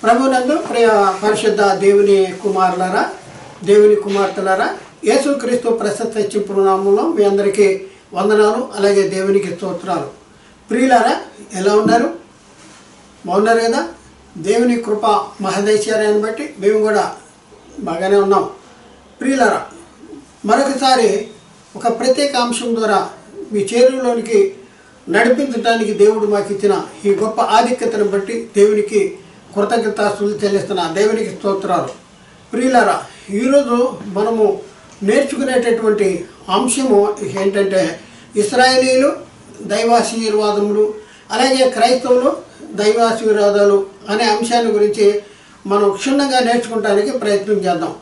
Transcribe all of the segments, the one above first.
ప్రభునందు ప్రియ పరిశుద్ధ దేవుని కుమారులారా, దేవుని కుమార్తెలారా, యేసుక్రీస్తు ప్రశస్త హెచ్చింపు నామములో మీ అందరికీ వందనాలు, అలాగే దేవునికి స్తోత్రాలు. ప్రియులారా, ఎలా ఉన్నారు? బాగున్నారు కదా? దేవుని కృప మహదైశ్వర్యాన్ని బట్టి మేము కూడా బాగానే ఉన్నాం. ప్రియులారా, మరొకసారి ఒక ప్రత్యేక అంశం ద్వారా మీ చేరువలోనికి నడిపించడానికి దేవుడు మాకు ఇచ్చిన ఈ గొప్ప ఆధిక్యతను బట్టి దేవునికి కృతజ్ఞతాస్తులు చెల్లిస్తున్న దేవునికి స్తోత్రాలు. ప్రియులారా, ఈరోజు మనము నేర్చుకునేటటువంటి అంశము ఏంటంటే ఇశ్రాయేలీలు దైవాశీర్వాదములు, అలాగే క్రైస్తవులు దైవాశీర్వాదాలు అనే అంశాన్ని గురించి మనం క్షుణ్ణంగా నేర్చుకోవడానికి ప్రయత్నం చేద్దాం.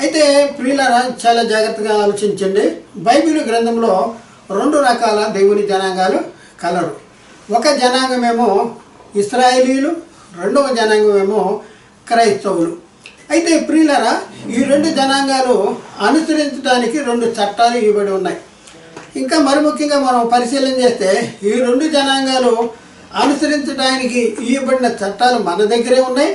అయితే ప్రియులారా, చాలా జాగ్రత్తగా ఆలోచించండి. బైబిల్ గ్రంథంలో రెండు రకాల దేవుని జనాంగాలు కలరు. ఒక జనాంగమేమో ఇశ్రాయేలీలు, రెండవ జనాంగమేమో క్రైస్తవులు. అయితే ప్రియులారా, ఈ రెండు జనాంగాలు అనుసరించడానికి రెండు చట్టాలు ఇవ్వబడి ఉన్నాయి. ఇంకా మరి ముఖ్యంగా మనం పరిశీలన చేస్తే ఈ రెండు జనాంగాలు అనుసరించడానికి ఇవ్వబడిన చట్టాలు మన దగ్గరే ఉన్నాయి.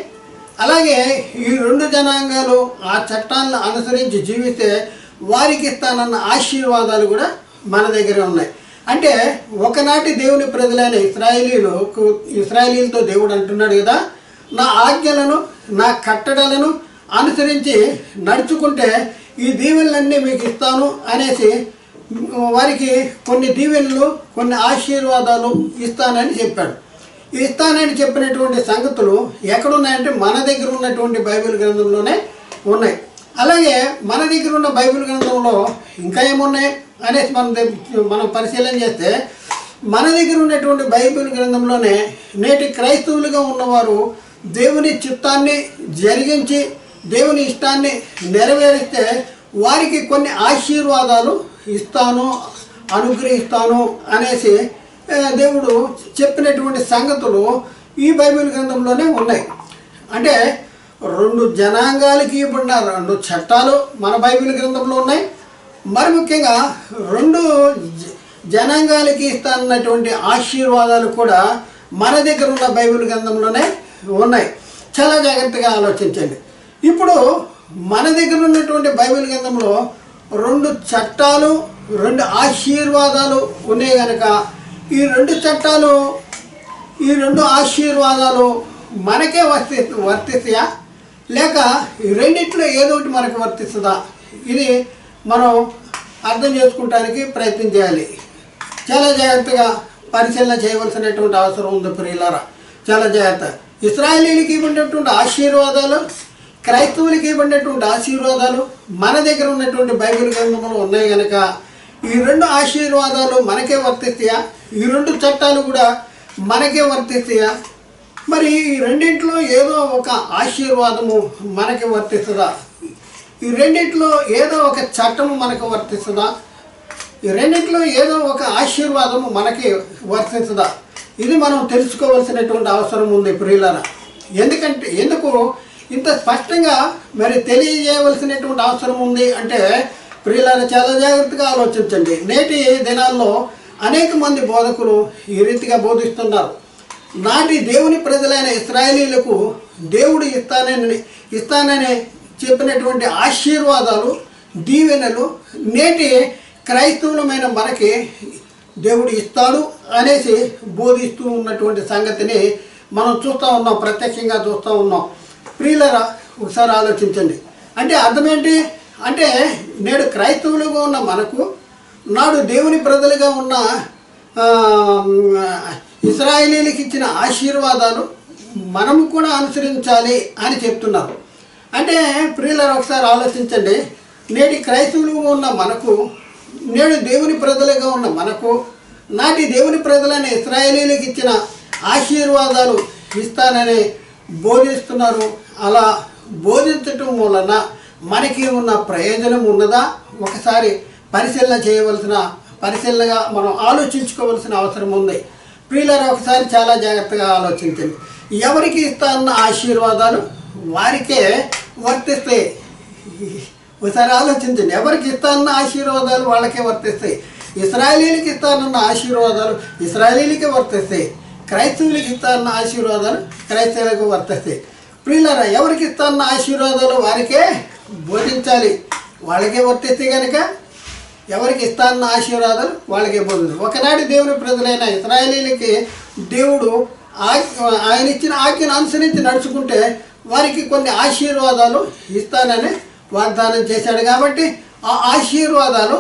అలాగే ఈ రెండు జనాంగాలు ఆ చట్టాలను అనుసరించి జీవిస్తే వారికి ఇస్తానన్న ఆశీర్వాదాలు కూడా మన దగ్గరే ఉన్నాయి. అంటే ఒకనాటి దేవుని ప్రజలైన ఇశ్రాయేలీలతో దేవుడు అంటున్నాడు కదా, నా ఆజ్ఞలను నా కట్టడలను అనుసరించి నడుచుకుంటే ఈ దీవెనలన్నీ మీకు ఇస్తాను అనేసి వారికి కొన్ని దీవెనలు, కొన్ని ఆశీర్వాదాలు ఇస్తానని చెప్పాడు. ఇస్తానని చెప్పినటువంటి సంగతులు ఎక్కడున్నాయంటే మన దగ్గర ఉన్నటువంటి బైబిల్ గ్రంథంలోనే ఉన్నాయి. అలాగే మన దగ్గర ఉన్న బైబిల్ గ్రంథంలో ఇంకా ఏమున్నాయి అనేసి మనం పరిశీలన చేస్తే మన దగ్గర ఉన్నటువంటి బైబిల్ గ్రంథంలోనే నేటి క్రైస్తవులుగా ఉన్నవారు దేవుని చిత్తాన్ని జరిగించి దేవుని ఇష్టాన్ని నెరవేరిస్తే వారికి కొన్ని ఆశీర్వాదాలు ఇస్తాను, అనుగ్రహిస్తాను అనేసి దేవుడు చెప్పినటువంటి సంగతులు ఈ బైబిల్ గ్రంథంలోనే ఉన్నాయి. అంటే రెండు జనాంగాలకి ఇవ్వబడిన రెండు చట్టాలు మన బైబిల్ గ్రంథంలో ఉన్నాయి. మరి ముఖ్యంగా రెండు జనాంగాలకి ఇస్తానన్నటువంటి ఆశీర్వాదాలు కూడా మన దగ్గర ఉన్న బైబిల్ గ్రంథంలోనే ఉన్నాయి. చాలా జాగ్రత్తగా ఆలోచించండి. ఇప్పుడు మన దగ్గర ఉన్నటువంటి బైబిల్ గ్రంథంలో రెండు చట్టాలు, రెండు ఆశీర్వాదాలు ఉన్నాయి కనుక ఈ రెండు చట్టాలు, ఈ రెండు ఆశీర్వాదాలు మనకే వర్తిస్తాయా, లేక ఈ రెండిట్లో ఏదో ఒకటి మనకు వర్తిస్తుందా? ఇది మనం అర్థం చేసుకోవడానికి ప్రయత్నం చేయాలి. చాలా జాగ్రత్తగా పరిశీలన చేయవలసినటువంటి అవసరం ఉంది ప్రియులారా. చాలా జాగ్రత్త. ఇశ్రాయేలీలకి ఇవ్వబడినటువంటి ఆశీర్వాదాలు, క్రైస్తవులకి ఇవ్వబడినటువంటి ఆశీర్వాదాలు మన దగ్గర ఉన్నటువంటి బైబిల్ గ్రంథంలో ఉన్నాయి కనుక ఈ రెండు ఆశీర్వాదాలు మనకే వర్తిస్తాయా, ఈ రెండు చట్టాలు కూడా మనకే వర్తిస్తాయా? మరి ఈ రెండింటిలో ఏదో ఒక ఆశీర్వాదము మనకి వర్తిస్తుందా? ఈ రెండింటిలో ఏదో ఒక చట్టము మనకు వర్తిస్తుందా? ఈ రెండింటిలో ఏదో ఒక ఆశీర్వాదము మనకి వర్తిస్తుందా? ఇది మనం తెలుసుకోవాల్సినటువంటి అవసరం ఉంది ప్రియులారా. ఎందుకు ఇంత స్పష్టంగా మరి తెలియజేయవలసినటువంటి అవసరం ఉంది అంటే ప్రియులారా, చాలా జాగ్రత్తగా ఆలోచించండి. నేటి దినాల్లో అనేక మంది బోధకులు ఈ రీతిగా బోధిస్తున్నారు. నాటి దేవుని ప్రజలైన ఇశ్రాయేలీలకు దేవుడు ఇస్తానని చెప్పినటువంటి ఆశీర్వాదాలు, దీవెనలు నేటి క్రైస్తవులమైన మనకి దేవుడు ఇస్తాడు అనేసి బోధిస్తూ ఉన్నటువంటి సంగతిని మనం చూస్తూ ఉన్నాం, ప్రత్యక్షంగా చూస్తూ ఉన్నాం. ప్రియులరా, ఒకసారి ఆలోచించండి. అంటే అర్థమేంటి అంటే నేడు క్రైస్తవులుగా ఉన్న మనకు నాడు దేవుని ప్రజలుగా ఉన్న ఇశ్రాయేలీలకు ఇచ్చిన ఆశీర్వాదాలు మనము కూడా అనుసరించాలి అని చెప్తున్నారు. అంటే ప్రియులారా, ఒకసారి ఆలోచించండి. నేటి క్రైస్తవులుగా ఉన్న మనకు, నేడు దేవుని ప్రజలుగా ఉన్న మనకు నాటి దేవుని ప్రజలైన ఇశ్రాయేలీలకు ఇచ్చిన ఆశీర్వాదాలు ఇస్తానని బోధిస్తున్నారు. అలా బోధించటం వలన మనకి ఉన్న ప్రయోజనం ఉన్నదా? ఒకసారి పరిశీలనగా మనం ఆలోచించుకోవాల్సిన అవసరం ఉంది. ప్రియులారా, ఒకసారి చాలా జాగ్రత్తగా ఆలోచించండి. ఎవరికి ఇస్తానన్న ఆశీర్వాదాలు వారికే వర్తిస్తాయి. ఒకసారి ఆలోచించండి. ఎవరికి ఇస్తానన్న ఆశీర్వాదాలు వాళ్ళకే వర్తిస్తాయి. ఇశ్రాయేలీలకు ఇస్తానన్న ఆశీర్వాదాలు ఇశ్రాయేలీలకే వర్తిస్తాయి. క్రైస్తవులకు ఇస్తానన్న ఆశీర్వాదాలు క్రైస్తవులకు వర్తిస్తాయి. ప్రియులారా, ఎవరికి ఇస్తాన్న ఆశీర్వాదాలు వారికే బోధించాలి. వాళ్ళకే వర్తిస్తే కనుక ఎవరికి ఇస్తాన్న ఆశీర్వాదాలు వాళ్ళకే బోధించాలి. ఒకనాటి దేవుని ప్రజలైన ఇశ్రాయేలీలకి దేవుడు ఆయన ఇచ్చిన ఆజ్ఞను అనుసరించి నడుచుకుంటే వారికి కొన్ని ఆశీర్వాదాలు ఇస్తానని వాగ్దానం చేశాడు. కాబట్టి ఆ ఆశీర్వాదాలు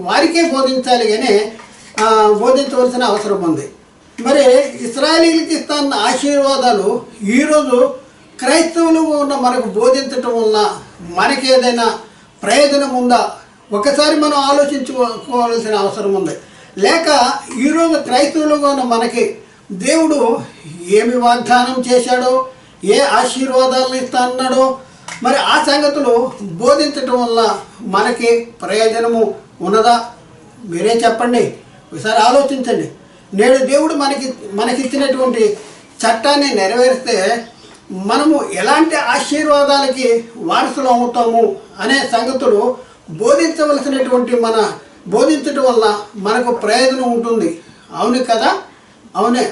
వారికే బోధించాలి కానీ బోధించవలసిన అవసరం ఉంది. మరి ఇశ్రాయేలీలకి ఇస్తాన్న ఆశీర్వాదాలు ఈరోజు క్రైస్తవులు ఉన్న మనకు బోధించటం వల్ల మనకేదైనా ప్రయోజనం ఉందా? ఒకసారి మనం ఆలోచించుకోవాల్సిన అవసరం ఉంది. లేక ఈరోజు క్రైస్తవులుగా ఉన్న మనకి దేవుడు ఏమి వాగ్దానం చేశాడో, ఏ ఆశీర్వాదాలను ఇస్తా అన్నాడో, మరి ఆ సంగతులు బోధించటం వల్ల మనకి ప్రయోజనము ఉన్నదా? మీరే చెప్పండి, ఒకసారి ఆలోచించండి. నేడు దేవుడు మనకిచ్చినటువంటి చట్టాన్ని నెరవేరిస్తే మనము ఎలాంటి ఆశీర్వాదాలకి వారసులు అవుతాము అనే సంగతులు బోధించటం వల్ల మనకు ప్రయోజనం ఉంటుంది. అవును కదా?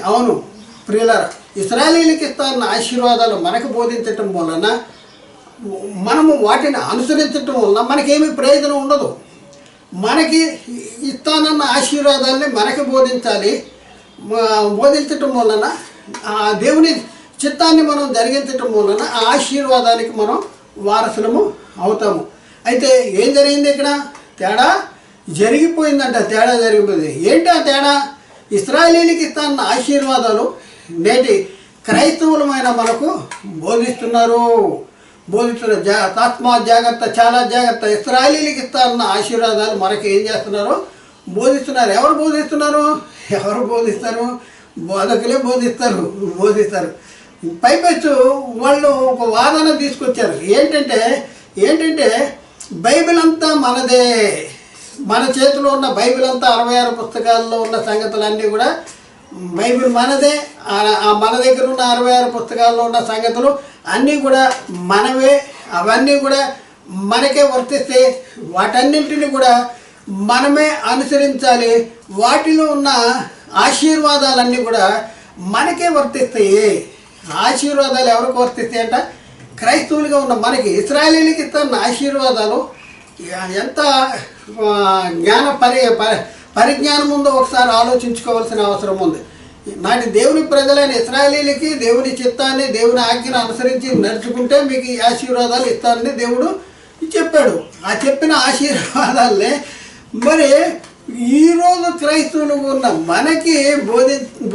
అవును ప్రియులారా, ఇశ్రాయేలీయులకి ఇస్తాన్న ఆశీర్వాదాలు మనకు బోధించటం వలన మనము వాటిని అనుసరించటం వలన మనకేమీ ప్రయోజనం ఉండదు. మనకి ఇస్తానన్న ఆశీర్వాదాలని మనకి బోధించటం వలన దేవుని చిత్తాన్ని మనం జరిగించటం వలన ఆ ఆశీర్వాదానికి మనం వారసులము అవుతాము. అయితే ఏం జరిగింది ఇక్కడ? తేడా జరిగిపోయింది. ఏంటి ఆ తేడా? ఇశ్రాయేలీయులకి ఇస్తాన్న ఆశీర్వాదాలు నేటి క్రైస్తవులమైన మనకు బోధిస్తున్నారు. జాగ్రత్త, చాలా జాగ్రత్త. ఇశ్రాయేలీయులకి ఇస్తాన్న ఆశీర్వాదాలు మనకి ఏం చేస్తున్నారు? బోధిస్తున్నారు. ఎవరు బోధిస్తారు? బోధకులే బోధిస్తారు. పైపెచ్చు వాళ్ళు ఒక వాదన తీసుకొచ్చారు. ఏంటంటే బైబిల్ అంతా మనదే, మన చేతిలో ఉన్న బైబిల్ అంతా 66 పుస్తకాల్లో ఉన్న సంగతులన్నీ కూడా బైబిల్ మనదే. మన దగ్గర ఉన్న 66 పుస్తకాల్లో ఉన్న సంగతులు అన్నీ కూడా మనవే. అవన్నీ కూడా మనకే వర్తిస్తే వాటన్నింటినీ కూడా మనమే అనుసరించాలి. వాటిలో ఉన్న ఆశీర్వాదాలన్నీ కూడా మనకే వర్తిస్తాయి. ఆశీర్వాదాలు ఎవరికి వర్తిస్తాయి అంట? క్రైస్తవులుగా ఉన్న మనకి. ఇశ్రాయేలీయులకి ఇస్తున్న ఆశీర్వాదాలు ఎంత పరిజ్ఞానం ఉందో ఒకసారి ఆలోచించుకోవాల్సిన అవసరం ఉంది. నాటి దేవుని ప్రజలైన ఇశ్రాయేలీయులకి దేవుని చిత్తాన్ని, దేవుని ఆజ్ఞను అనుసరించి నడుచుకుంటే మీకు ఈ ఆశీర్వాదాలు ఇస్తానని దేవుడు చెప్పాడు. ఆ చెప్పిన ఆశీర్వాదాలనే మరి ఈరోజు క్రైస్తవులు ఉన్న మనకి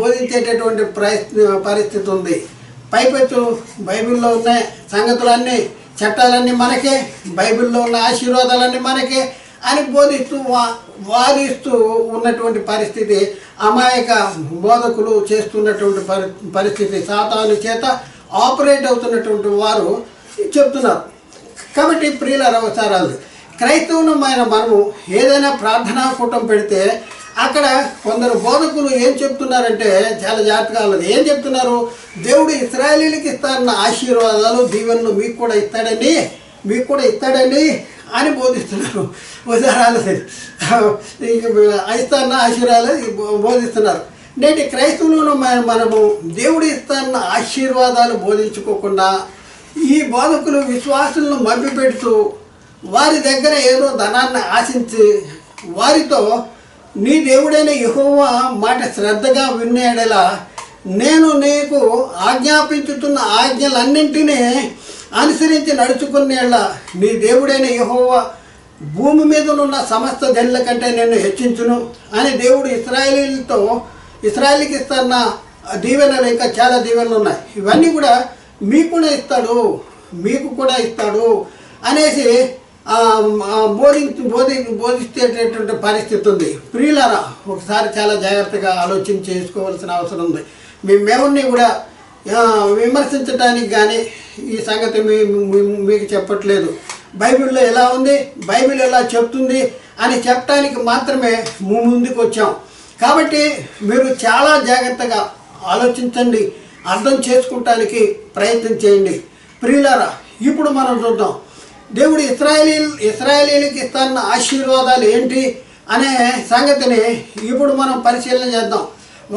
బోధించేటటువంటి పరిస్థితి ఉంది. పైపెచ్చు బైబిల్లో ఉన్న సంగతులన్నీ, చట్టాలన్నీ మనకే, బైబిల్లో ఉన్న ఆశీర్వాదాలన్నీ మనకే అని వాదిస్తూ ఉన్నటువంటి పరిస్థితి, అమాయక బోధకులు చేస్తున్నటువంటి పరిస్థితి, సాతాను చేత ఆపరేట్ అవుతున్నటువంటి వారు చెప్తున్నారు. కాబట్టి ప్రియులారా, ఒకసారి క్రైస్తవులమైన మనము ఏదైనా ప్రార్థనా కూటం పెడితే అక్కడ కొందరు బోధకులు ఏం చెప్తున్నారంటే చాలా జాగ్రత్తగా ఉన్నది. ఏం చెప్తున్నారు? దేవుడు ఇశ్రాయేలీయులకి ఇస్తారన్న ఆశీర్వాదాలు, దీవెనలు మీకు కూడా ఇస్తాడని అని బోధిస్తున్నారు. ఇస్తారన్న ఆశీర్వాదాలు బోధిస్తున్నారు. నేటి క్రైస్తవులను మనము దేవుడు ఇస్తారన్న ఆశీర్వాదాలు బోధించుకోకుండా ఈ బోధకులు విశ్వాసులను మభ్యపెడుతూ వారి దగ్గర ఏదో ధనాన్ని ఆశించి వారితో నీ దేవుడైన యెహోవా మాట శ్రద్ధగా వినేలా నేను నీకు ఆజ్ఞాపించుతున్న ఆజ్ఞలన్నింటినీ అనుసరించి నడుచుకునేలా నీ దేవుడైన యెహోవా భూమి మీద ఉన్న సమస్త జనుల కంటే నేను హెచ్చించును అని దేవుడు ఇశ్రాయేలుకి ఇస్తున్న దీవెనలు, ఇంకా చాలా దీవెనలు ఉన్నాయి. ఇవన్నీ కూడా మీకు కూడా ఇస్తాడు అనేసి బోధించేటటువంటి పరిస్థితి ఉంది. ప్రియులారా, ఒకసారి చాలా జాగ్రత్తగా ఆలోచన చేసుకోవాల్సిన అవసరం ఉంది. మేముని కూడా విమర్శించడానికి కానీ ఈ సంగతి మీకు చెప్పట్లేదు. బైబిల్లో ఎలా ఉంది, బైబిల్ ఎలా చెప్తుంది అని చెప్పడానికి మాత్రమే ముందుకు వచ్చాం. కాబట్టి మీరు చాలా జాగ్రత్తగా ఆలోచించండి, అర్థం చేసుకోవటానికి ప్రయత్నం చేయండి. ప్రియులారా, ఇప్పుడు మనం చూద్దాం దేవుడు ఇశ్రాయేలీయులకి ఇస్తున్న ఆశీర్వాదాలు ఏంటి అనే సంగతిని ఇప్పుడు మనం పరిశీలన చేద్దాం.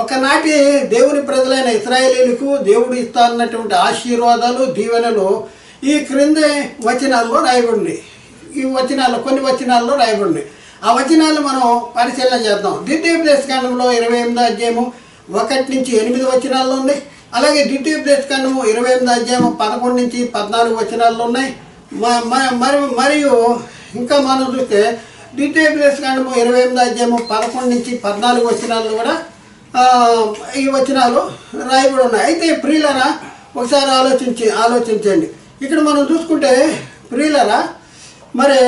ఒకనాటి దేవుని ప్రజలైన ఇశ్రాయేలీయులకు దేవుడు ఇస్తా అన్నటువంటి ఆశీర్వాదాలు దీవెనలు ఈ క్రింది వచనాల్లో రాయబడినాయి. ఈ వచనాలు కొన్ని వచనాల్లో రాయబడినాయి. ఆ వచనాలు మనం పరిశీలన చేద్దాం. ద్వితీయోపదేశకాండంలో 28వ అధ్యాయము 1 నుంచి 8 వచనాల్లో ఉన్నాయి. అలాగే ద్వితీయోపదేశకాండము 28వ అధ్యాయము 11 నుంచి 14 వచనాల్లో ఉన్నాయి. మరియు ఇంకా మనం చూస్తే ద్వితీయోపదేశకాండము 28వ అధ్యాయము 11 నుంచి 14 వచనాల్లో కూడా ఈ వచనాలు రాయబడి ఉన్నాయి. అయితే ప్రియులరా ఒకసారి ఆలోచించండి. ఇక్కడ మనం చూసుకుంటే ప్రియులరా మరి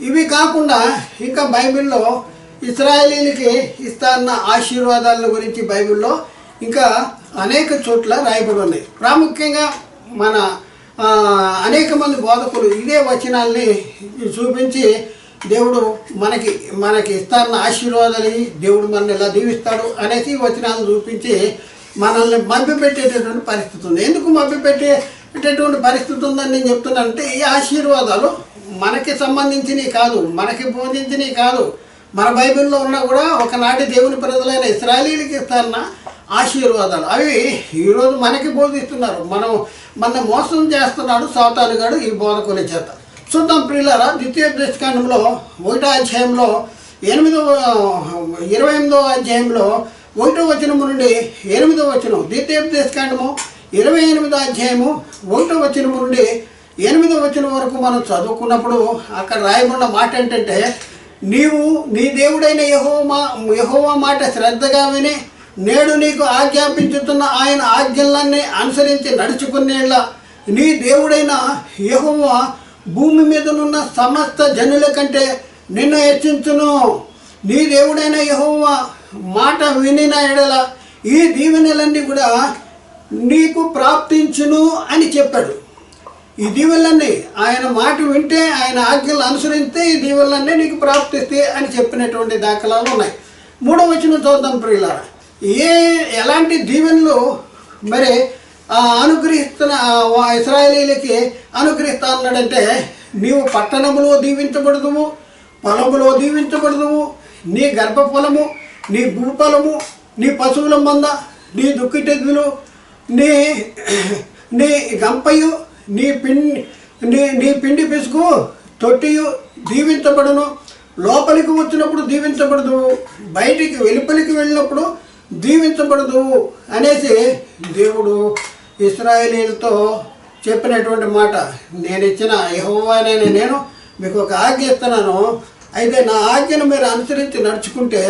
ఇవి కాకుండా ఇంకా బైబిల్లో ఇశ్రాయేలీలకి ఇస్తాన్న ఆశీర్వాదాల గురించి బైబిల్లో ఇంకా అనేక చోట్ల రాయబడి ఉన్నాయి. ప్రాముఖ్యంగా మన అనేక మంది బోధకులు ఇదే వచనాల్ని చూపించి దేవుడు మనకి ఇస్తాన్న ఆశీర్వాదాలు దేవుడు మనల్ని ఎలా దీవిస్తాడు అనేసి వచనాలు చూపించి మనల్ని మభ్యపెట్టేటటువంటి పరిస్థితి ఉంది. ఎందుకు మభ్యపెట్టేటటువంటి పరిస్థితి ఉందని నేను చెప్తున్నానంటే ఈ ఆశీర్వాదాలు మనకి సంబంధించినవి కాదు, మనకి బోధించినవి కాదు. మన బైబిల్లో ఉన్నా కూడా ఒకనాటి దేవుని ప్రజలైన ఇశ్రాయేలీయులకి ఇస్తాన్న ఆశీర్వాదాలు అవి ఈరోజు మనకి బోధిస్తున్నారు. మన మోసం చేస్తున్నాడు సాతానుగాడు ఈ బోధకుల చేత. చూద్దాం ప్రియులారా, ద్వితీయోపదేశకాండంలో 1వ అధ్యాయంలో 28వ అధ్యాయంలో 1వ వచనము నుండి 8వ వచనం. ద్వితీయోపదేశకాండము 28వ అధ్యాయము 1వ వచనము నుండి 8వ వచనం వరకు మనం చదువుకున్నప్పుడు అక్కడ రాయబడిన మాట ఏంటంటే, నీవు నీ దేవుడైన యెహోవా మాట శ్రద్ధగా విని నేడు నీకు ఆజ్ఞాపించుతున్న ఆయన ఆజ్ఞలన్నీ అనుసరించి నడుచుకునేళ్ళ నీ దేవుడైన యెహోవా భూమి మీదనున్న సమస్త జనుల కంటే నిన్ను హెచ్చించును. నీ దేవుడైన యెహోవా మాట వినిన ఎడల ఈ దీవెనలన్నీ కూడా నీకు ప్రాప్తించును అని చెప్పాడు. ఈ దీవెనలన్నీ ఆయన మాట వింటే, ఆయన ఆజ్ఞలు అనుసరిస్తే ఈ దీవెనలన్నీ నీకు ప్రాప్తిస్తే అని చెప్పినటువంటి దాఖలాలు ఉన్నాయి. 3వ వచనం చూద్దాం ప్రియులారా. ఎలాంటి దీవెనలు మరి అనుగ్రహిస్తున్న ఇశ్రాయేలీయులకి అనుగ్రహిస్తా అన్నాడంటే, నీవు పట్టణములో దీవించబడదువు, పొలములో దీవించబడదువు, నీ గర్భఫలము, నీ భూఫలము, నీ పశువుల మంద, నీ దుక్కిటెద్దులు, నీ గంపయు, నీ పిండి పిసుకు తొట్టియు దీవించబడును. లోపలికి వచ్చినప్పుడు దీవించబడదు, బయటికి వెలుపలికి వెళ్ళినప్పుడు దీవించబడదు అనేసి దేవుడు ఇశ్రాయేలీయులతో చెప్పినటువంటి మాట. నేను ఇచ్చిన యెహోవానైన నేను మీకు ఒక ఆజ్ఞ ఇస్తున్నాను, అయితే నా ఆజ్ఞను మీరు అనుసరించి నడుచుకుంటే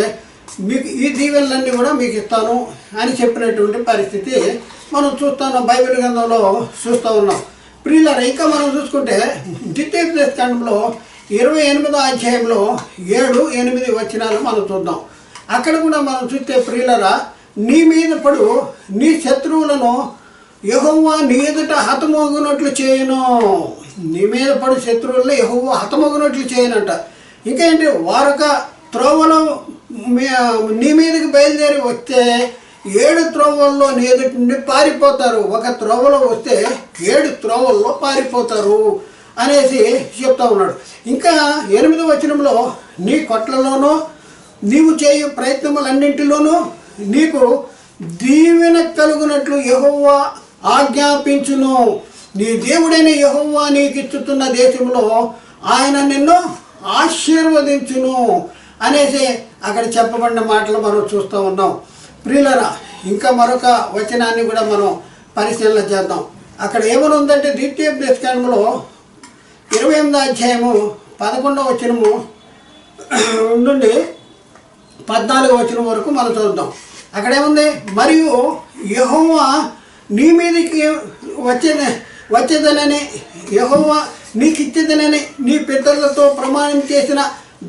మీకు ఈ దీవెనలన్నీ కూడా మీకు ఇస్తాను అని చెప్పినటువంటి పరిస్థితి మనం చూస్తున్నాం, బైబిల్ గ్రంథంలో చూస్తూ ఉన్నాం. ప్రియులారా, ఇంకా మనం చూసుకుంటే ద్వితీయోపదేశకాండంలో 28వ అధ్యాయంలో 7-8 వచనాలు మనం చూద్దాం. అక్కడ కూడా మనం చూస్తే ప్రియులారా, నీ మీద పడు నీ శత్రువులను యెహోవా నీ ఎదుట హతమోగునట్లు చేయను. నీ మీద పడు శత్రువులను యెహోవా హతమోగునట్లు చేయనంట. ఇంకేంటి, వారొక త్రోవలో నీ మీదకి బయలుదేరి వస్తే 7 త్రోవల్లో నీ ఎదుటి నుండి పారిపోతారు. ఒక త్రోవలో వస్తే 7 త్రోవల్లో పారిపోతారు అనేసి చెప్తా ఉన్నాడు. ఇంకా 8వ వచనంలో నీ కొట్లలోనూ నీవు చేయు ప్రయత్నములన్నింటిలోనూ నీకు దీవెన కలుగునట్లు యెహోవా ఆజ్ఞాపించును. నీ దేవుడైన యెహోవా నీకు ఇచ్చుతున్న దేశంలో ఆయన నిన్ను ఆశీర్వదించును అనేసి అక్కడ చెప్పబడిన మాటలు మనం చూస్తూ ఉన్నాం. ప్రియులరా, ఇంకా మరొక వచనాన్ని కూడా మనం పరిశీలన చేద్దాం. అక్కడ ఏమని ఉందంటే, ద్వితీయోపదేశకాండంలో 28వ అధ్యాయము 11వ వచనము నుండి 14వ వచనం వరకు మనం చూద్దాం. అక్కడ ఏముంది, మరియు యెహోవా నీ మీదకి వచ్చేదనని యెహోవా నీకు ఇచ్చేదనని నీ పితరులతో ప్రమాణం చేసిన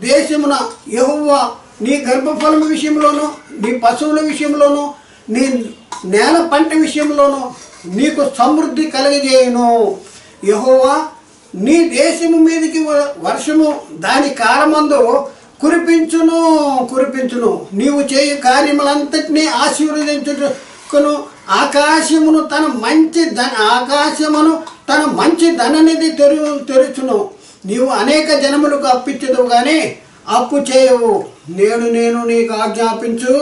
దేశమున యెహోవా నీ గర్భఫలం విషయంలోనూ, నీ పశువుల విషయంలోనూ, నీ నేల పంట విషయంలోనూ నీకు సమృద్ధి కలుగజేయును. యెహోవా నీ దేశము మీదకి వర్షము దాని కాలమందు కురిపించును. నీవు చేయు కార్యములంతటినీ ఆశీర్వదించుటకును ఆకాశమును తన మంచి ధననిధి తెరుచును. నీవు అనేక జనములకు అప్పిచ్చదువు కానీ అప్పు చేయవు. నేను నీకు ఆజ్ఞాపించు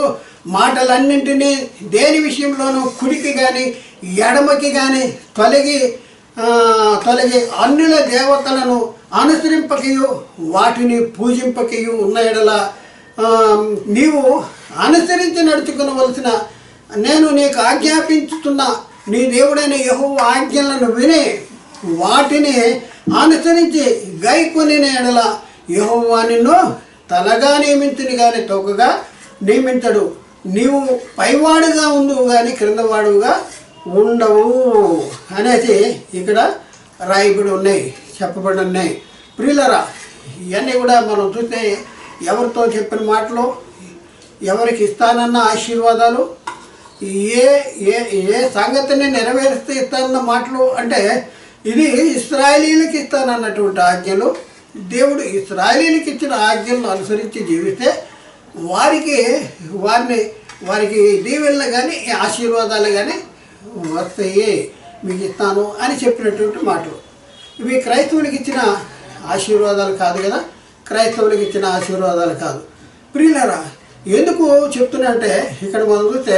మాటలన్నింటినీ దేని విషయంలోనూ కుడికి కానీ ఎడమకి కానీ తొలగి అన్యుల దేవతలను అనుసరింపకయు వాటిని పూజింపకయు ఉన్న ఎడల నీవు అనుసరించి నడుచుకునవలసిన నేను నీకు ఆజ్ఞాపించుతున్న నీ దేవుడైన యెహోవా ఆజ్ఞలను విని వాటిని అనుసరించి గైకొని ఎడల యెహోవా నిన్ను తలగా నియమించుని కానీ తోకగా నియమించడు. నీవు పైవాడుగా ఉండువు కానీ క్రిందవాడుగా ఉండవు అనేసి ఇక్కడ రాయబడి ఉన్నాయి, చెప్పబడి ఉన్నాయి. ప్రియులరా, ఇవన్నీ కూడా మనం చూస్తే ఎవరితో చెప్పిన మాటలు, ఎవరికి ఇస్తానన్న ఆశీర్వాదాలు, ఏ ఏ ఏ సంగతిని నెరవేరుస్తే ఇస్తానన్న మాటలు అంటే ఇది ఇశ్రాయేలీయులకి ఇస్తానన్నటువంటి ఆజ్ఞలు. దేవుడు ఇశ్రాయేలీయులకి ఇచ్చిన ఆజ్ఞలను అనుసరించి జీవిస్తే వారికి దీవెనలు కానీ ఆశీర్వాదాలు కానీ వస్తాయి, మీకు ఇస్తాను అని చెప్పినటువంటి మాటలు. ఇవి క్రైస్తవునికి ఇచ్చిన ఆశీర్వాదాలు కాదు కదా, క్రైస్తవులకు ఇచ్చిన ఆశీర్వాదాలు కాదు. ప్రియులారా, ఎందుకు చెప్తున్నా అంటే ఇక్కడ మనం చూస్తే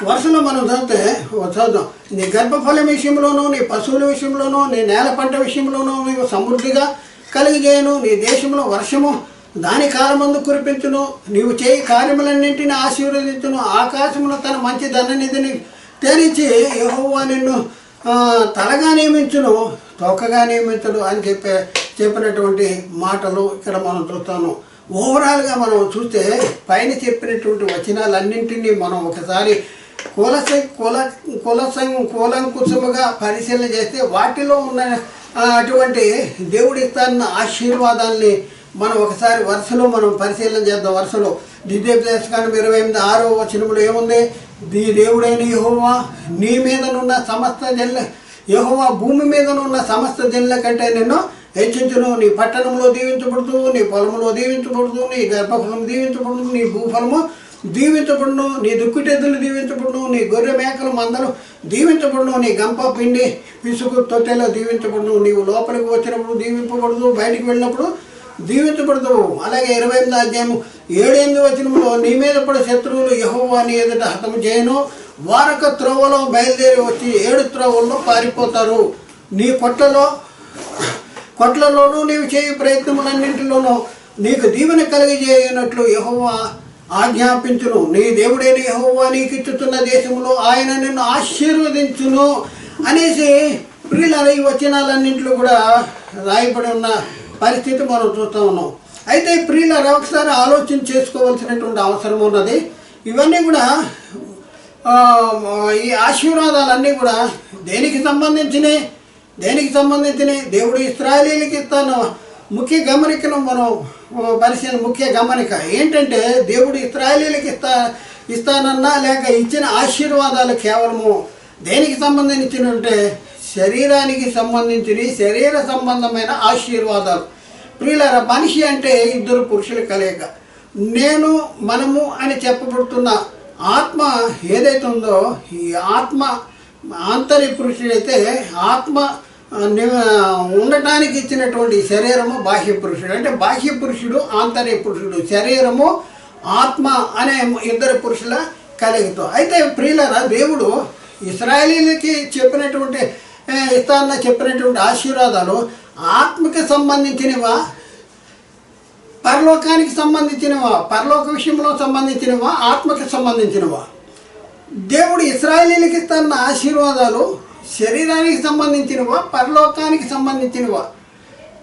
వరుసలో మనం చదువుతాం. నీ గర్భఫలం విషయంలోనూ, నీ పశువుల విషయంలోనూ, నీ నేల పంట విషయంలోనూ నీవు సమృద్ధిగా కలిగజేయను. నీ దేశంలో వర్షము దాని కాలమందు కురిపించును. నీవు చేయి కార్యములన్నింటినీ ఆశీర్వదించును. ఆకాశమును తన మంచి ధననిధిని తెరిచి యెహోవా నిన్ను తలగా నియమించును, తోకగా నియమించడు అని చెప్పినటువంటి మాటలు ఇక్కడ మనం చూస్తాము. ఓవరాల్గా మనం చూస్తే పైన చెప్పినటువంటి వచనాలన్నింటినీ మనం ఒకసారి కూలంకుషముగా పరిశీలన చేస్తే వాటిలో ఉన్న అటువంటి దేవుడి ఇస్తాన్న ఆశీర్వాదాల్ని మనం ఒకసారి వరుసలో మనం పరిశీలన చేద్దాం. వరుసలో ద్వితీయోపదేశకాండం 28:6 వచనంలో ఏముంది? నీ దేవుడైన యెహోవా నీ మీదనున్న సమస్త జనుల యెహోవా భూమి మీదనున్న సమస్త జనుల కంటే నిన్ను హెచ్చించును. నీ పట్టణంలో దీవించబడుతూ, నీ పొలంలో దీవించబడుతూ, నీ గర్భఫలం దీవించబడుతూ, నీ భూఫలము దీవించబడును, నీ దుక్కుటెద్దులు దీవించబడును, నీ గొర్రె మేకలు మందలు దీవించబడును, నీ గంప పిండి పిసుకు తొట్టెలో దీవించబడును. నీవు లోపలికి వచ్చినప్పుడు దీవింపబడదు, బయటికి వెళ్ళినప్పుడు దీవించబడదు. అలాగే 28వ అధ్యాయం 7-8 వచనంలో నీ మీద పడే శత్రువులు యెహోవా నీ ఎదుట హతము చేయను. వారొక త్రోవలో బయలుదేరి వచ్చి 7 త్రోవల్లో పారిపోతారు. నీ కొట్లలోనూ నీవు చేయు ప్రయత్నములన్నింటిలోనూ నీకు దీవెన కలిగజేయనట్లు యెహోవా ఆజ్ఞాపించును. నీ దేవుడైన యెహోవా నీకు ఇచ్చుతున్న దేశంలో ఆయన నిన్ను ఆశీర్వదించును అనేసి ప్రియులారా ఈ వచనాలన్నింటిలో కూడా రాయబడి ఉన్న పరిస్థితి మనం చూస్తూ ఉన్నాం. అయితే ప్రియులారా ఒకసారి ఆలోచన చేసుకోవాల్సినటువంటి అవసరం ఉన్నది. ఇవన్నీ కూడా ఈ ఆశీర్వాదాలన్నీ కూడా దేనికి సంబంధించినవి? దేవుడు ఇశ్రాయేలీయులకి ఇస్తాన ముఖ్య గమనికను మనం పరిశీలన. ముఖ్య గమనిక ఏంటంటే దేవుడు ఇశ్రాయేలీయులకి ఇస్తానన్నా లేక ఇచ్చిన ఆశీర్వాదాలు కేవలము దేనికి సంబంధించినంటే శరీరానికి సంబంధించిన శరీర సంబంధమైన ఆశీర్వాదాలు. ప్రియులారా, మనిషి అంటే 2 పురుషుల కలయిక. మనము అని చెప్పబడుతున్న ఆత్మ ఏదైతే ఉందో ఈ ఆత్మ ఆంతర్య పురుషుడైతే ఆత్మ ఉండటానికి ఇచ్చినటువంటి శరీరము బాహ్య పురుషుడు. అంటే బాహ్య పురుషుడు, ఆంతర్య పురుషుడు, శరీరము ఆత్మ అనే 2 పురుషుల కలయికతో. అయితే ప్రియులారా, దేవుడు ఇశ్రాయేలీయులకి చెప్పినటువంటి ఆశీర్వాదాలు ఆత్మకి సంబంధించినవా, పరలోకానికి సంబంధించినవా, పరలోక విషయంలో సంబంధించినవా, ఆత్మకి సంబంధించినవా? దేవుడు ఇశ్రాయేలీయులకి ఇస్తున్న ఆశీర్వాదాలు శరీరానికి సంబంధించినవా, పరలోకానికి సంబంధించినవా?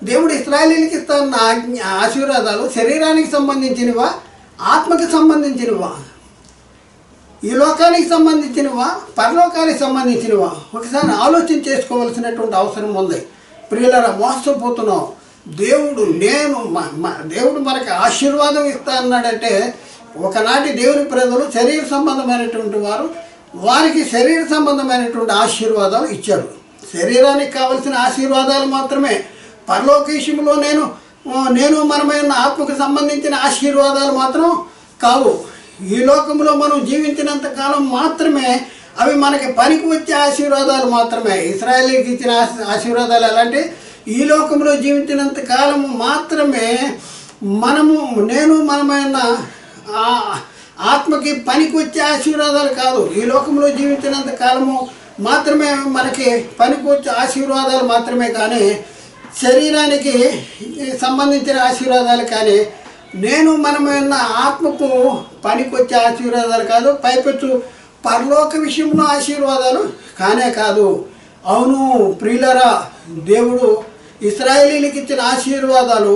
దేవుడు ఇశ్రాయేలీయులకి ఇస్తున్న ఆశీర్వాదాలు శరీరానికి సంబంధించినవా, ఆత్మకి సంబంధించినవా? ఈ లోకానికి సంబంధించినవా, పరలోకానికి సంబంధించినవా? ఒకసారి ఆలోచన చేసుకోవాల్సినటువంటి అవసరం ఉంది. ప్రియులారా, మోసపోతున్నాం. దేవుడు మనకి ఆశీర్వాదం ఇస్తా అన్నాడంటే ఒకనాటి దేవుని ప్రజలు శరీర సంబంధమైనటువంటి వారికి శరీర సంబంధమైనటువంటి ఆశీర్వాదాలు ఇచ్చాడు. శరీరానికి కావలసిన ఆశీర్వాదాలు మాత్రమే. పరలోక విషయంలో నేను మనమైన ఆత్మకు సంబంధించిన ఆశీర్వాదాలు మాత్రం కావు. ఈ లోకంలో మనం జీవించినంత కాలం మాత్రమే అవి మనకి పనికి వచ్చే ఆశీర్వాదాలు మాత్రమే. ఇశ్రాయేలీకి ఇచ్చిన ఆశీర్వాదాలు ఎలాంటి? ఈ లోకంలో జీవించినంత కాలం మాత్రమే మనమైన ఆత్మకి పనికి వచ్చే ఆశీర్వాదాలు కాదు. ఈ లోకంలో జీవించినంత కాలము మాత్రమే మనకి పనికి వచ్చే ఆశీర్వాదాలు మాత్రమే, కానీ శరీరానికి సంబంధించిన ఆశీర్వాదాలు కానీ మనమైన ఆత్మకు పనికి వచ్చే ఆశీర్వాదాలు కాదు. పైపెచ్చు పరలోక విషయంలో ఆశీర్వాదాలు కానే కాదు. అవును ప్రియులరా, దేవుడు ఇశ్రాయేలీయులకు ఇచ్చిన ఆశీర్వాదాలు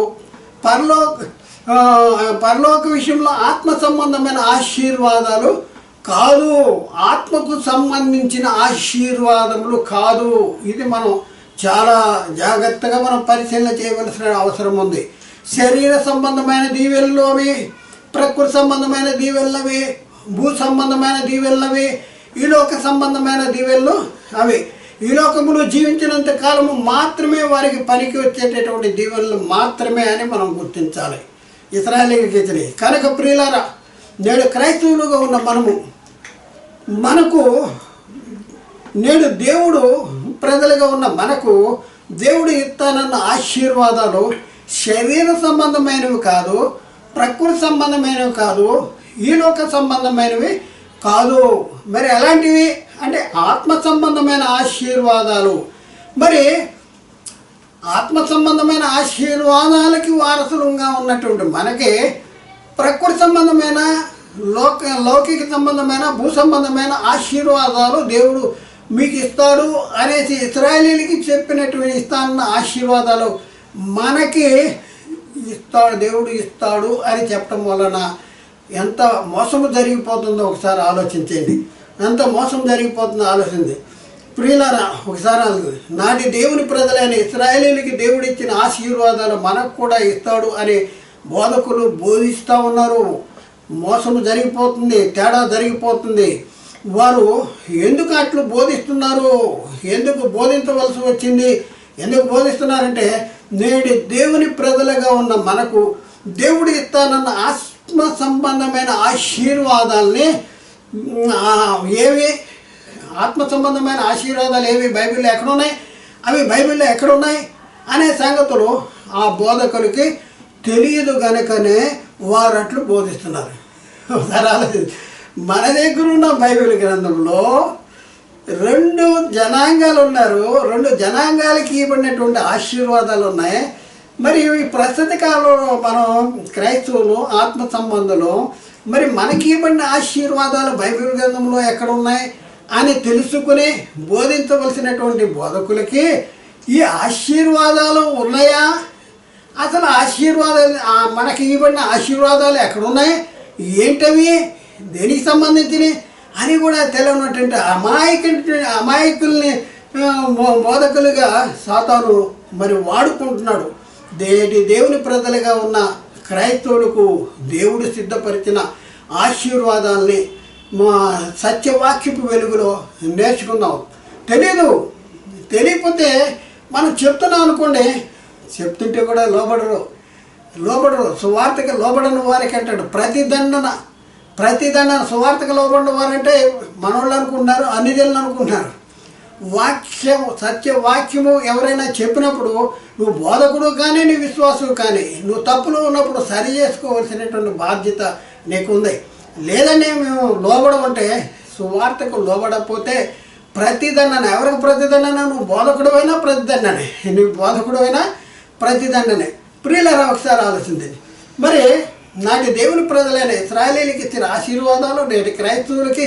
పరలోక విషయంలో ఆత్మ సంబంధమైన ఆశీర్వాదాలు కాదు, ఆత్మకు సంబంధించిన ఆశీర్వాదములు కాదు. ఇది మనం చాలా జాగ్రత్తగా మనం పరిశీలన చేయవలసిన అవసరం ఉంది. శరీర సంబంధమైన దీవెనలోవి, ప్రకృతి సంబంధమైన దీవెనలవి, భూ సంబంధమైన దీవెనలవి, ఈ లోక సంబంధమైన దీవెనలు అవి ఈ లోకములో జీవించినంత కాలము మాత్రమే వారికి పనికి వచ్చేటటువంటి దీవెనలు మాత్రమే అని మనం గుర్తించాలి. ఇశ్రాయేలీయులకు ఇచ్చినవి కనుక ప్రియులారా, నేడు క్రైస్తవులుగా ఉన్న నేడు దేవుడు ప్రజలుగా ఉన్న మనకు దేవుడు ఇస్తానన్న ఆశీర్వాదాలు శరీర సంబంధమైనవి కాదు, ప్రకృతి సంబంధమైనవి కాదు, ఈ లోక సంబంధమైనవి కాదు. మరి ఎలాంటివి అంటే ఆత్మ సంబంధమైన ఆశీర్వాదాలు. మరి ఆత్మ సంబంధమైన ఆశీర్వాదాలకి వారసులుగా ఉన్నటువంటి మనకి ప్రకృతి సంబంధమైన లౌకిక సంబంధమైన భూ సంబంధమైన ఆశీర్వాదాలు దేవుడు మీకు ఇస్తాడు అనేసి ఇశ్రాయేలీయులకి చెప్పినటువంటి ఇస్తానన్న ఆశీర్వాదాలు మనకి దేవుడు ఇస్తాడు అని చెప్పడం వలన ఎంత మోసము జరిగిపోతుందో ఒకసారి ఆలోచించండి. ఎంత మోసం జరిగిపోతుందో ఆలోచించండి ప్రియులారా. ఒకసారి నాటి దేవుని ప్రజలైన ఇశ్రాయేలీయులకి దేవుడు ఇచ్చిన ఆశీర్వాదాలు మనకు కూడా ఇస్తాడు అని బోధకులు బోధిస్తూ ఉన్నారు. మోసము జరిగిపోతుంది, తేడా జరిగిపోతుంది. వారు ఎందుకు అట్లు బోధిస్తున్నారు, ఎందుకు బోధించవలసి వచ్చింది, ఎందుకు బోధిస్తున్నారంటే నేడు దేవుని ప్రజలుగా ఉన్న మనకు దేవుడు ఇస్తానన్న ఆత్మ సంబంధమైన ఆశీర్వాదాలని ఏవి ఆత్మ సంబంధమైన ఆశీర్వాదాలు ఏవి బైబిల్లో ఎక్కడున్నాయి, అవి బైబిల్లో ఎక్కడున్నాయి అనే సంగతులు ఆ బోధకులకి తెలియదు కనుకనే వారు అట్లు బోధిస్తున్నారు. మన దగ్గర ఉన్న బైబిల్ గ్రంథంలో 2 జనాంగాలు ఉన్నారు, 2 జనాంగాలకి ఇవ్వబడినటువంటి ఆశీర్వాదాలు ఉన్నాయి. మరి ఈ ప్రస్తుత కాలంలో మనం క్రైస్తవులు ఆత్మ సంబంధులు మరి మనకి ఇవ్వబడిన ఆశీర్వాదాలు బైబిల్ గ్రంథంలో ఎక్కడ ఉన్నాయి అని తెలుసుకుని బోధించవలసినటువంటి బోధకులకి ఈ ఆశీర్వాదాలు ఉన్నాయా, అసలు ఆశీర్వాదాలు మనకి ఇవ్వబడిన ఆశీర్వాదాలు ఎక్కడున్నాయి, ఏంటవి, దేనికి సంబంధించినవి అని కూడా తెలియనటువంటి అమాయకుల్ని బోధకులుగా సాతాను మరి వాడుకుంటున్నాడు. దేవుని ప్రజలుగా ఉన్న క్రైస్తవులకు దేవుడు సిద్ధపరిచిన ఆశీర్వాదాలని మా సత్యవాక్యపు వెలుగులో నేర్చుకుందాం. తెలియకపోతే మనం చెప్తున్నాం అనుకోండి, చెప్తుంటే కూడా లోబడరు. సువార్తకి లోబడని వారికి అంటాడు ప్రతిదండన. సువార్తకి లోబడిన వారంటే మనోళ్ళు అనుకుంటున్నారు, అన్ని జనులు అనుకుంటున్నారు. సత్యవాక్యము ఎవరైనా చెప్పినప్పుడు నువ్వు బోధకుడు కానీ నీ విశ్వాసుడు కానీ నువ్వు తప్పులు ఉన్నప్పుడు సరి చేసుకోవాల్సినటువంటి బాధ్యత నీకుంది. లేదని మేము లోబడమంటే సువార్తకు లోబడకపోతే ప్రతిదండన. ఎవరికి ప్రతిదండన? నువ్వు బోధకుడు అయినా ప్రతిదండనే. ప్రియులారా, ఒకసారి ఆలోచించండి. మరి నాటి దేవుని ప్రజలైన ఇశ్రాయేలీయులకి ఇచ్చిన ఆశీర్వాదాలు నేటి క్రైస్తవులకి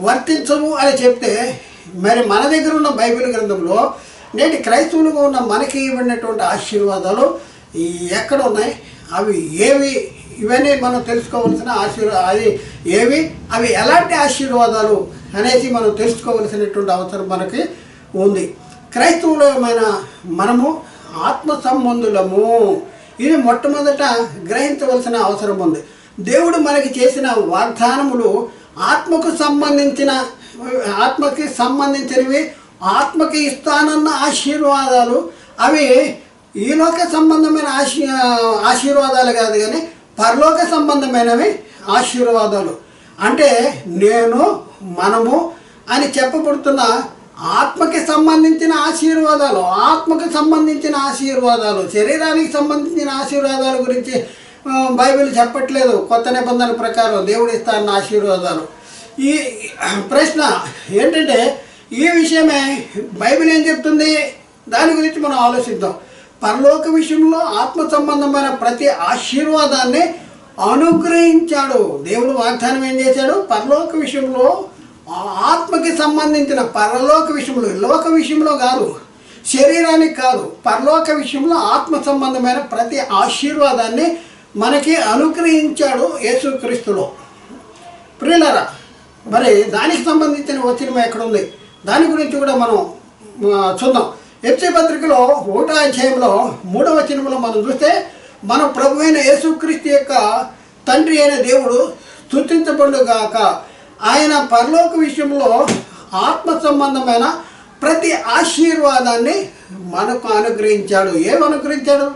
వర్తించవు అని చెప్తే మరి మన దగ్గర ఉన్న బైబిల్ గ్రంథంలో నేటి క్రైస్తవులుగా ఉన్న మనకి ఇవ్వబడినటువంటి ఆశీర్వాదాలు ఎక్కడ ఉన్నాయి, అవి ఏవి, ఇవన్నీ మనం తెలుసుకోవాల్సిన అవి ఎలాంటి ఆశీర్వాదాలు అనేసి మనం తెలుసుకోవలసినటువంటి అవసరం మనకి ఉంది. క్రైస్తవులమైన మనము ఆత్మ సంబంధులము. ఇది మొట్టమొదట గ్రహించవలసిన అవసరం ఉంది. దేవుడు మనకి చేసిన వాగ్దానములు ఆత్మకి సంబంధించినవి, ఆత్మకి ఇస్తానన్న ఆశీర్వాదాలు. అవి ఈలోక సంబంధమైన ఆశీర్వాదాలు కాదు, కానీ పరలోక సంబంధమైనవి ఆశీర్వాదాలు. అంటే మనము అని చెప్పబడుతున్న ఆత్మకి సంబంధించిన ఆశీర్వాదాలు, శరీరానికి సంబంధించిన ఆశీర్వాదాల గురించి బైబిల్ చెప్పట్లేదు కొత్త నిబంధన ప్రకారం దేవుడు ఇస్తాన్న ఆశీర్వాదాలు. ఈ ప్రశ్న ఏంటంటే ఈ విషయమే బైబిల్ ఏం చెప్తుంది దాని గురించి మనం ఆలోచిద్దాం. పరలోక విషయంలో ఆత్మ సంబంధమైన ప్రతి ఆశీర్వాదాన్ని అనుగ్రహించాడు. దేవుడు వాగ్దానం ఏం చేశాడు? పరలోక విషయంలో ఆత్మకి సంబంధించిన పరలోక విషయంలో, లోక విషయంలో కాదు, శరీరానికి కాదు, పరలోక విషయంలో ఆత్మ సంబంధమైన ప్రతి ఆశీర్వాదాన్ని మనకి అనుగ్రహించాడు యేసుక్రీస్తులో. ప్రియులారా, మరి దానికి సంబంధించిన వచనం ఎక్కడ ఉంది దాని గురించి కూడా మనం చూద్దాం. ఎఫెసీ పత్రికలో 1వ అధ్యాయంలో 3వ వచనంలో మనం చూస్తే మన ప్రభు అయిన యేసుక్రీస్తు యొక్క తండ్రి అయిన దేవుడు స్తుతించబడుగాక, ఆయన పరలోక విషయంలో ఆత్మ సంబంధమైన ప్రతి ఆశీర్వాదాన్ని మనకు అనుగ్రహించాడు. ఏం అనుగ్రహించాడు?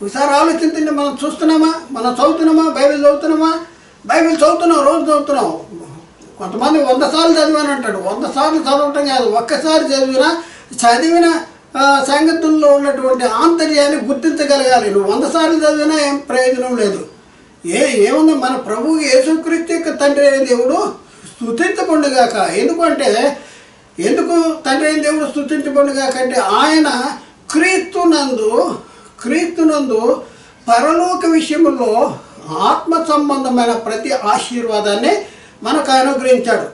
ఒకసారి ఆలోచించండి. మనం చూస్తున్నామా? మనం చదువుతున్నామా? బైబిల్ చదువుతున్నామా? బైబిల్ చదువుతున్నాం, రోజు చదువుతున్నాం. కొంతమంది 100 సార్లు చదివాను అంటాడు. 100 సార్లు చదవటం కాదు, ఒక్కసారి చదివిన సంగతుల్లో ఉన్నటువంటి ఆంతర్యాన్ని గుర్తించగలగాలి. నువ్వు 100 సార్లు చదివినా ఏం ప్రయోజనం లేదు. ఏముంది? మన ప్రభువు యేసుక్రీస్తు యొక్క తండ్రి అయిన దేవుడు స్తుతించబడుగాక. ఎందుకు తండ్రి అయిన దేవుడు స్తుతించబడుగాక అంటే ఆయన క్రీస్తునందు పరలోక విషయంలో ఆత్మ సంబంధమైన ప్రతి ఆశీర్వాదాన్ని మనకు అనుగ్రహించాడు.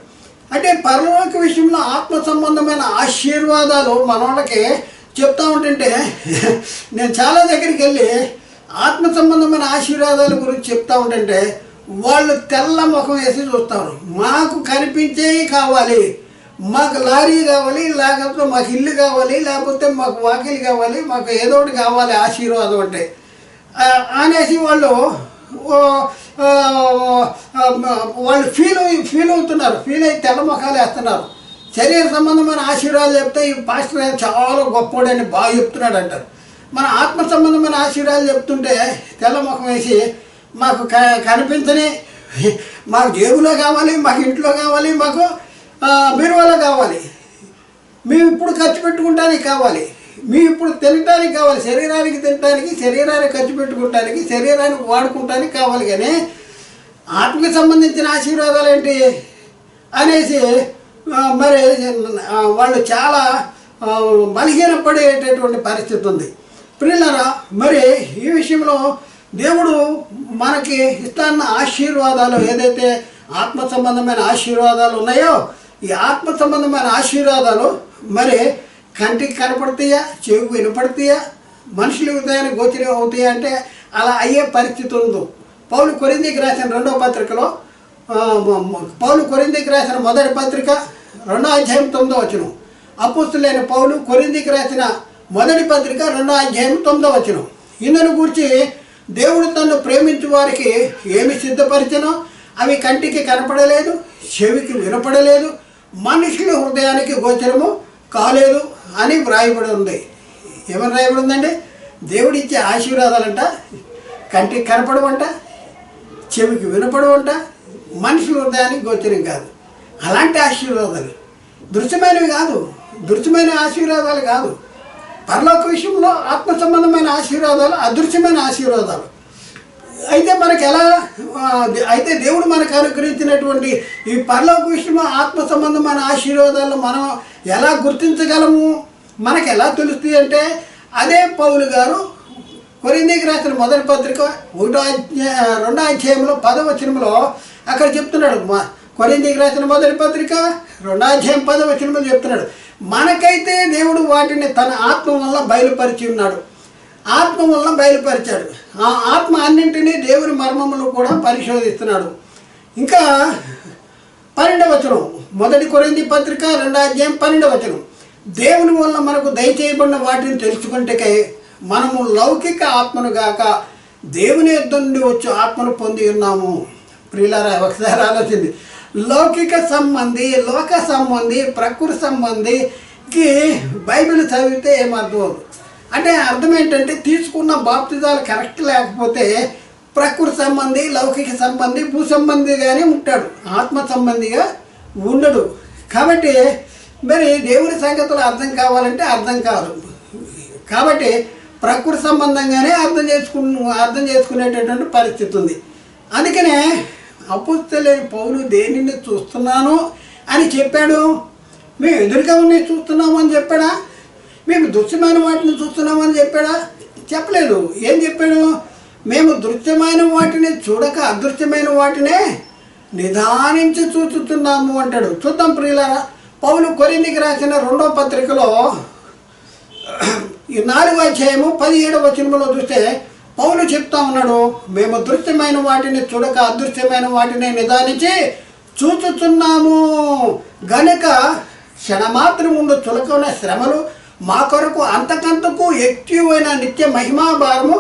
అంటే పరలోక విషయంలో ఆత్మ సంబంధమైన ఆశీర్వాదాలు మన వాళ్ళకి చెప్తా ఉంటుంటే నేను చాలా దగ్గరికి వెళ్ళి ఆత్మ సంబంధమైన ఆశీర్వాదాల గురించి చెప్తా ఉంటుంటే వాళ్ళు తెల్ల ముఖం వేసి చూస్తారు. మాకు కనిపించేవి కావాలి, మాకు లారీ కావాలి, లేకపోతే మాకు ఇల్లు కావాలి, లేకపోతే మాకు వాకిలు కావాలి, మాకు ఏదో ఒకటి కావాలి ఆశీర్వాదం అంటే అనేసి వాళ్ళు ఫీల్ అవుతున్నారు. ఫీల్ అయ్యి తెల్ల ముఖాలు వేస్తున్నారు. శరీర సంబంధమైన ఆశీర్వాదాలు చెప్తే ఈ పాస్టర్ చాలా గొప్పోడని బాగా చెప్తున్నాడు అంటారు. మన ఆత్మ సంబంధమైన ఆశీర్వాదాలు చెప్తుంటే తెల్ల ముఖం వేసి మాకు కనిపించని, మాకు జేబులో కావాలి, మాకు ఇంట్లో కావాలి, మాకు బీరువాలో కావాలి, మేము ఇప్పుడు ఖర్చు పెట్టుకుంటానికి కావాలి, మేము ఇప్పుడు తినటానికి కావాలి, శరీరానికి తినటానికి, శరీరానికి ఖర్చు పెట్టుకుంటానికి, శరీరానికి వాడుకుంటానికి కావాలి. కానీ ఆత్మకి సంబంధించిన ఆశీర్వాదాలు ఏంటి అనేసి మరి వాళ్ళు చాలా బలహీనపడేటటువంటి పరిస్థితి ఉంది. ప్రియులారా, మరి ఈ విషయంలో దేవుడు మనకి ఇస్తాన్న ఆశీర్వాదాలు ఏదైతే ఆత్మ సంబంధమైన ఆశీర్వాదాలు ఉన్నాయో ఈ ఆత్మ సంబంధమైన ఆశీర్వాదాలు మరి కంటికి కనపడతాయా, చెవికి వినపడతాయా, మనుషుల హృదయానికి గోచరం అవుతాయా అంటే అలా అయ్యే పరిస్థితి ఉంది. పౌలు కొరింథీకి రాసిన 2వ పత్రికలో పౌలు కొరింథీకి రాసిన 1వ పత్రిక 2వ అధ్యాయం 9వ వచనం. అపోస్తులైన పౌలు కొరింథీకి రాసిన 1వ పత్రిక 2వ అధ్యాయం 9వ వచనం. ఇందును గురించి దేవుడు తను ప్రేమించే వారికి ఏమి సిద్ధపరిచినో అవి కంటికి కనపడలేదు, చెవికి వినపడలేదు, మనుషుల హృదయానికి గోచరము కాలేదు అని వ్రాయబడి ఉంది. ఏమని రాయబడి ఉందండి? దేవుడిచ్చే ఆశీర్వాదాలంట కంటికి కనపడవంట, చెవికి వినపడవంట, మనుషుల హృదయానికి గోచరం కాదు. అలాంటి ఆశీర్వాదాలు దృశ్యమైనవి కాదు, దృశ్యమైన ఆశీర్వాదాలు కాదు. పరలోక విషయంలో ఆత్మ సంబంధమైన ఆశీర్వాదాలు అదృశ్యమైన ఆశీర్వాదాలు. అయితే మనకు ఎలా అయితే దేవుడు మనకు అనుగ్రహించినటువంటి ఈ పరలోక విషయంలో ఆత్మ సంబంధమైన ఆశీర్వాదాలను మనం ఎలా గుర్తించగలము, మనకు ఎలా తెలుస్తుంది అంటే అదే పౌలు గారు కొరింథీకి రాసిన 1వ పత్రిక 2వ అధ్యాయంలో 10వ వచనంలో అక్కడ చెప్తున్నాడు. కొరింథీకి రాసిన 1వ పత్రిక 2వ అధ్యాయం 10వ వచనంలో చెప్తున్నాడు, మనకైతే దేవుడు వాటిని తన ఆత్మ వల్ల బయలుపరిచి ఉన్నాడు. ఆత్మ వల్ల బయలుపరిచాడు. ఆ ఆత్మ అన్నింటినీ దేవుని మర్మములు కూడా పరిశోధిస్తున్నాడు. ఇంకా 12వ వచనం, 1 కొరింథీ పత్రిక 2వ అధ్యాయం 12వ వచనం, దేవుని వల్ల మనకు దయచేయబడిన వాటిని తెలుసుకుంటే మనము లౌకిక ఆత్మను గాక దేవుని యొద్ద నుండి వచ్చి ఆత్మను పొంది ఉన్నాము. ప్రియులారా, ఒకసారి ఆలోచింది. లౌకిక సంబంధి, లోక సంబంధి, ప్రకృతి సంబంధికి బైబిల్ చదివితే ఏమర్థం అంటే అర్థం ఏంటంటే తీసుకున్న బాప్తిజాలు కరెక్ట్ లేకపోతే ప్రకృతి సంబంధి, లౌకిక సంబంధి, భూ సంబంధిగానే ఉంటాడు, ఆత్మ సంబంధిగా ఉండడు. కాబట్టి మరి దేవుని సంగతులు అర్థం కావాలంటే అర్థం కాదు. కాబట్టి ప్రకృతి సంబంధంగానే అర్థం చేసుకునేటటువంటి పరిస్థితి ఉంది. అందుకనే అపోస్తలుడైన పౌలు దేనిని చూస్తున్నాను అని చెప్పాడు? మేము ఎదురుగా ఉన్నాయి చూస్తున్నాము అని చెప్పాడా? మేము దృశ్యమైన వాటిని చూస్తున్నామని చెప్పాడా? చెప్పలేదు. ఏం చెప్పాడు? మేము దృశ్యమైన వాటిని చూడక అదృశ్యమైన వాటినే నిదానించి చూస్తున్నాము అంటాడు. చూద్దాం ప్రియులారా, పౌలు కొరింథీకి రాసిన 2వ పత్రికలో 4వ అధ్యాయము 17వ వచనంలో చూస్తే పౌలు చెప్తా ఉన్నాడు, మేము దృశ్యమైన వాటిని చూడక అదృశ్యమైన వాటిని నిదానించి చూచుతున్నాము గనుక క్షణమాత్రం ఉండు చులకమైన శ్రమలు మా కొరకు అంతకంతకు ఎక్కువైన నిత్య మహిమాభారము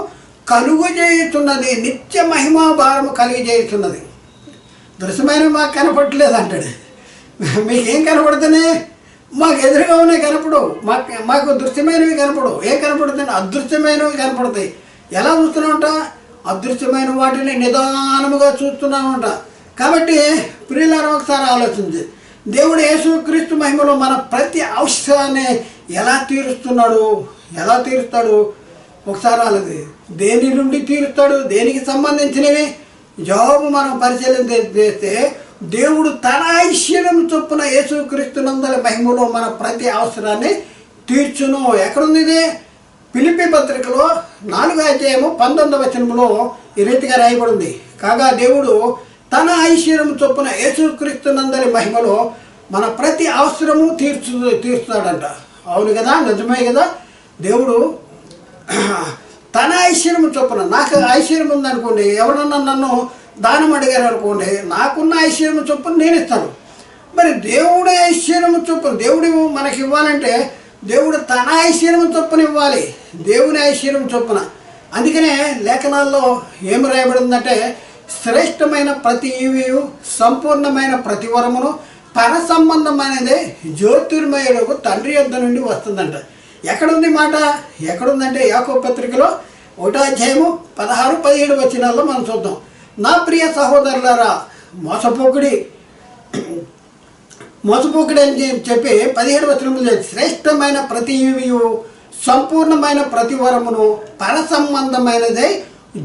కలుగజేయుతున్నది. నిత్య మహిమాభారము కలిగజేయుతున్నది. దృశ్యమైనవి మాకు కనపడలేదు అంటాడు. మీకేం కనపడుతున్నాయి? మాకు ఎదురుగా ఉన్నాయి కనపడవు. మాకు దృశ్యమైనవి కనపడవు. ఏం కనపడుతుంది? అదృశ్యమైనవి కనపడతాయి. ఎలా చూస్తున్నామంట? అదృశ్యమైన వాటిని నిదానముగా చూస్తున్నామంట. కాబట్టి ప్రియులారా, ఒకసారి ఆలోచించి, దేవుడు యేసుక్రీస్తు మహిమలో మన ప్రతి అవసరాన్ని ఎలా తీరుస్తాడు ఒకసారి ఆలోచి. దేని నుండి తీరుస్తాడు? దేనికి సంబంధించినవి? జవాబు మనం పరిశీలన చేస్తే దేవుడు తన ఐశ్వర్యం చొప్పున యేసుక్రీస్తునందలి మహిమలో మన ప్రతి అవసరాన్ని తీర్చును. ఎక్కడుంది ఇది? ఫిలిప్పీ పత్రికలో 4వ అధ్యాయము 19వ వచనంలో ఈ రీతిగా రాయబడింది. కాగా దేవుడు తన ఐశ్వర్యం చొప్పున యేసుక్రీస్తునందలి మహిమలో మన ప్రతి అవసరము తీర్చుతాడంట. అవును కదా? నిజమే కదా? దేవుడు తన ఐశ్వర్యం చొప్పున, నాకు ఐశ్వర్యం ఉందనుకోండి, ఎవరన్నా నన్ను దానం అడిగారు అనుకోండి, నాకున్న ఐశ్వర్యం చొప్పున నేను ఇస్తాను. మరి దేవుడి ఐశ్వర్యం చొప్పున, దేవుడు మనకి ఇవ్వాలంటే దేవుడు తన ఐశ్వర్యం చొప్పున ఇవ్వాలి, దేవుని ఐశ్వర్యం చొప్పున. అందుకనే లేఖనాల్లో ఏమి రాయబడిందంటే, శ్రేష్టమైన ప్రతి ఈవియు సంపూర్ణమైన ప్రతి వరమును పర సంబంధమైనదే జ్యోతిర్మయుడు తండ్రి యొద్ద నుండి వస్తుందంట. ఎక్కడుంది మాట? ఎక్కడుందంటే యాకోబు పత్రికలో 1వ అధ్యాయము 16-17 వచనాల్లో మనం చూద్దాం. నా ప్రియ సహోదరులారా, మోసపోకుడి అని చెప్పి 17వ వచనంలో శ్రేష్టమైన ప్రతి ఈవియు సంపూర్ణమైన ప్రతి వరమును పర సంబంధమైనదే